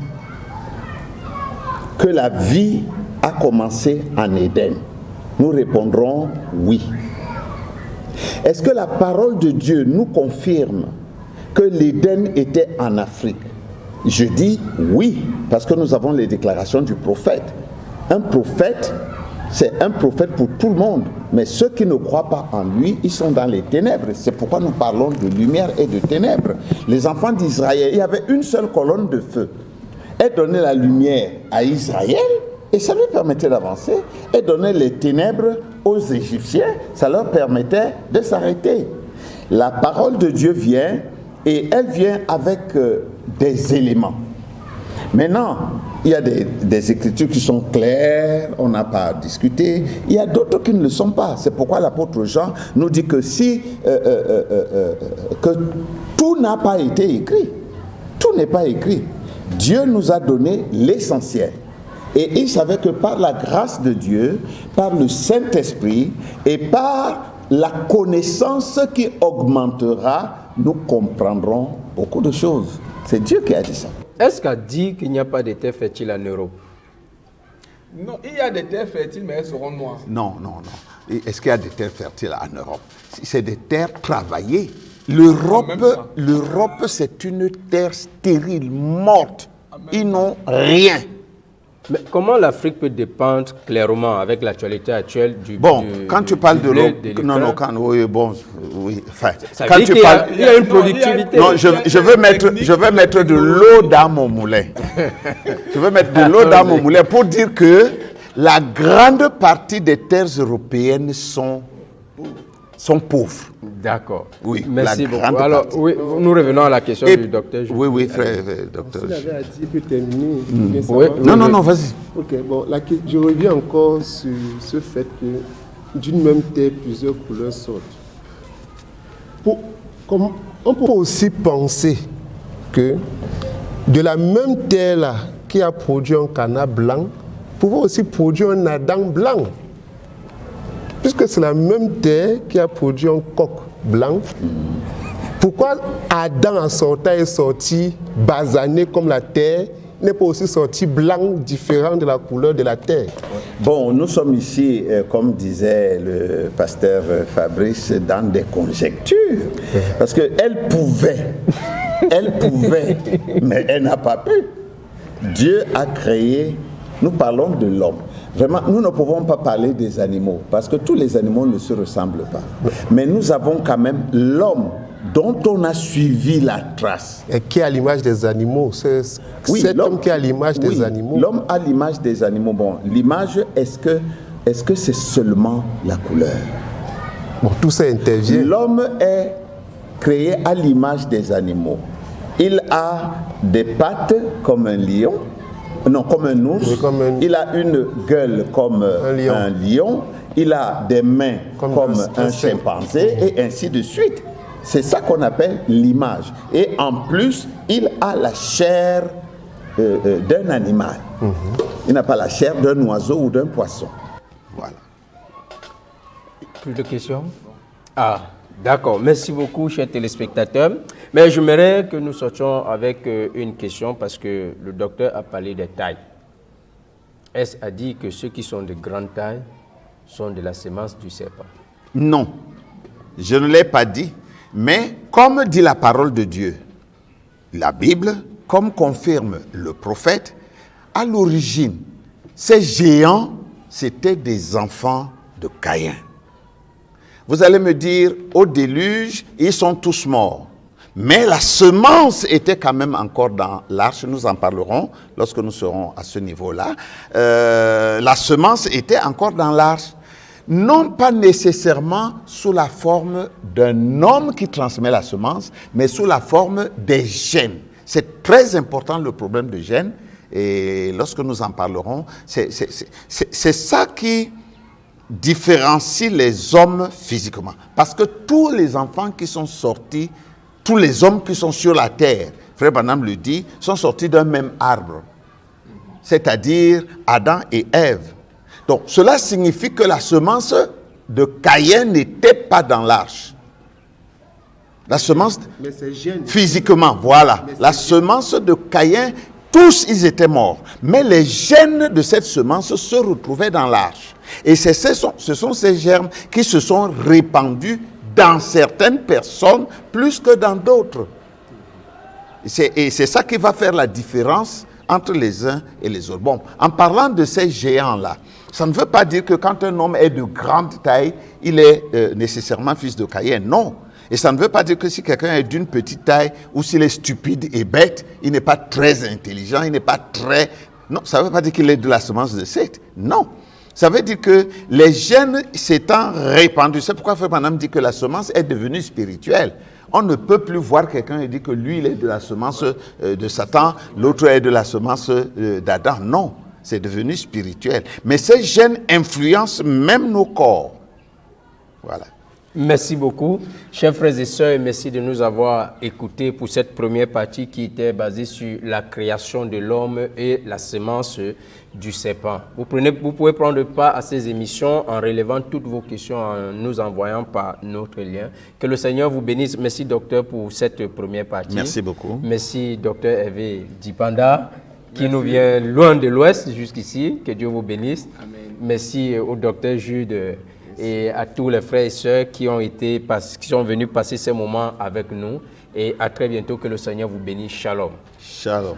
que la vie a commencé en Éden? Nous répondrons oui. Est-ce que la parole de Dieu nous confirme que l'Éden était en Afrique? Je dis oui, parce que nous avons les déclarations du prophète. Un prophète, c'est un prophète pour tout le monde. Mais ceux qui ne croient pas en lui, ils sont dans les ténèbres. C'est pourquoi nous parlons de lumière et de ténèbres. Les enfants d'Israël, il y avait une seule colonne de feu. Elle donnait la lumière à Israël, et ça lui permettait d'avancer, et donner les ténèbres aux Égyptiens, ça leur permettait de s'arrêter. La parole de Dieu vient, et elle vient avec des éléments. Maintenant, il y a des écritures qui sont claires, on n'a pas à discuter. Il y a d'autres qui ne le sont pas. C'est pourquoi l'apôtre Jean nous dit que que tout n'a pas été écrit. Tout n'est pas écrit. Dieu nous a donné l'essentiel. Et il savait que par la grâce de Dieu, par le Saint-Esprit et par la connaissance qui augmentera, nous comprendrons beaucoup de choses. C'est Dieu qui a dit ça. Est-ce qu'a dit qu'il n'y a pas de terre fertile en Europe? Non, il y a des terres fertiles, mais elles seront noires. Non. Est-ce qu'il y a des terres fertiles en Europe? C'est des terres travaillées. L'Europe, c'est une terre stérile, morte. Ils n'ont rien. Mais comment l'Afrique peut dépendre clairement avec l'actualité actuelle du Bon, quand tu parles de l'eau, non, oui, bon, oui, enfin, quand tu parles, il y a une productivité. Non, je veux mettre de l'eau dans mon moulin. Je veux mettre de l'eau dans mon moulin pour dire que la grande partie des terres européennes sont pauvres. D'accord. Oui, merci beaucoup. partie. Alors, oui, nous revenons à la question du docteur. Oui, frère, docteur. Si j'avais à dire, peut terminer. Oui, Non, vas-y. Ok, bon, je reviens encore sur ce fait que d'une même terre, plusieurs couleurs sortent. On peut aussi penser que de la même terre là, qui a produit un canard blanc, pouvait aussi produire un Adam blanc. Puisque c'est la même terre qui a produit un coq blanc, pourquoi Adam en sortant est sorti basané comme la terre, n'est pas aussi sorti blanc, différent de la couleur de la terre? Bon, nous sommes ici, comme disait le pasteur Fabrice, dans des conjectures. Parce qu'elle pouvait, mais elle n'a pas pu. Dieu a créé, nous parlons de l'homme. Vraiment, nous ne pouvons pas parler des animaux, parce que tous les animaux ne se ressemblent pas. Mais nous avons quand même l'homme, dont on a suivi la trace. Et qui est à l'image des animaux? C'est cet homme qui est à l'image des animaux. L'homme à l'image des animaux. Bon, l'image, est-ce que c'est seulement la couleur? Bon, tout ça intervient. L'homme est créé à l'image des animaux. Il a des pattes comme un lion, non, comme un ours. Oui, il a une gueule comme un lion. Il a des mains comme un chimpanzé, et ainsi de suite. C'est ça qu'on appelle l'image. Et en plus, il a la chair d'un animal. Il n'a pas la chair d'un oiseau ou d'un poisson. Voilà. Plus de questions? Ah, d'accord. Merci beaucoup, chers téléspectateurs. Mais j'aimerais que nous sortions avec une question parce que le docteur a parlé des tailles. Est-ce a dit que ceux qui sont de grande taille sont de la sémence du serpent? Non, je ne l'ai pas dit. Mais comme dit la parole de Dieu, la Bible, comme confirme le prophète, à l'origine, ces géants, c'étaient des enfants de Caïn. Vous allez me dire, au déluge, ils sont tous morts. Mais la semence était quand même encore dans l'arche, nous en parlerons lorsque nous serons à ce niveau-là. La semence était encore dans l'arche. Non pas nécessairement sous la forme d'un homme qui transmet la semence, mais sous la forme des gènes. C'est très important le problème de gènes, et lorsque nous en parlerons, c'est ça qui différencie les hommes physiquement. Parce que tous les enfants qui sont sortis, tous les hommes qui sont sur la terre, Frère Branham le dit, sont sortis d'un même arbre, c'est-à-dire Adam et Ève. Donc, cela signifie que la semence de Caïn n'était pas dans l'arche. La semence, physiquement, voilà. La semence de Caïn, tous ils étaient morts. Mais les gènes de cette semence se retrouvaient dans l'arche. Et ce sont ces germes qui se sont répandus dans certaines personnes plus que dans d'autres. Et c'est ça qui va faire la différence entre les uns et les autres. Bon, en parlant de ces géants-là, ça ne veut pas dire que quand un homme est de grande taille, il est nécessairement fils de Caïn. Non. Et ça ne veut pas dire que si quelqu'un est d'une petite taille ou s'il est stupide et bête, il n'est pas très intelligent, il n'est pas très... Non, ça ne veut pas dire qu'il est de la semence de Seth. Non. Ça veut dire que les gènes s'étant répandus, c'est pourquoi Frère Branham dit que la semence est devenue spirituelle. On ne peut plus voir quelqu'un et dire que lui, il est de la semence de Satan, l'autre est de la semence d'Adam. Non. C'est devenu spirituel. Mais ces gènes influencent même nos corps. Voilà. Merci beaucoup. Chers frères et sœurs, merci de nous avoir écoutés pour cette première partie qui était basée sur la création de l'homme et la semence du serpent. Vous pouvez prendre part à ces émissions en relevant toutes vos questions, en nous envoyant par notre lien. Que le Seigneur vous bénisse. Merci, docteur, pour cette première partie. Merci beaucoup. Merci, docteur Hervé Dipanda, qui nous vient loin de l'Ouest jusqu'ici. Que Dieu vous bénisse. Amen. Merci au docteur Jude et à tous les frères et sœurs qui sont venus passer ces moments avec nous. Et à très bientôt. Que le Seigneur vous bénisse. Shalom. Shalom.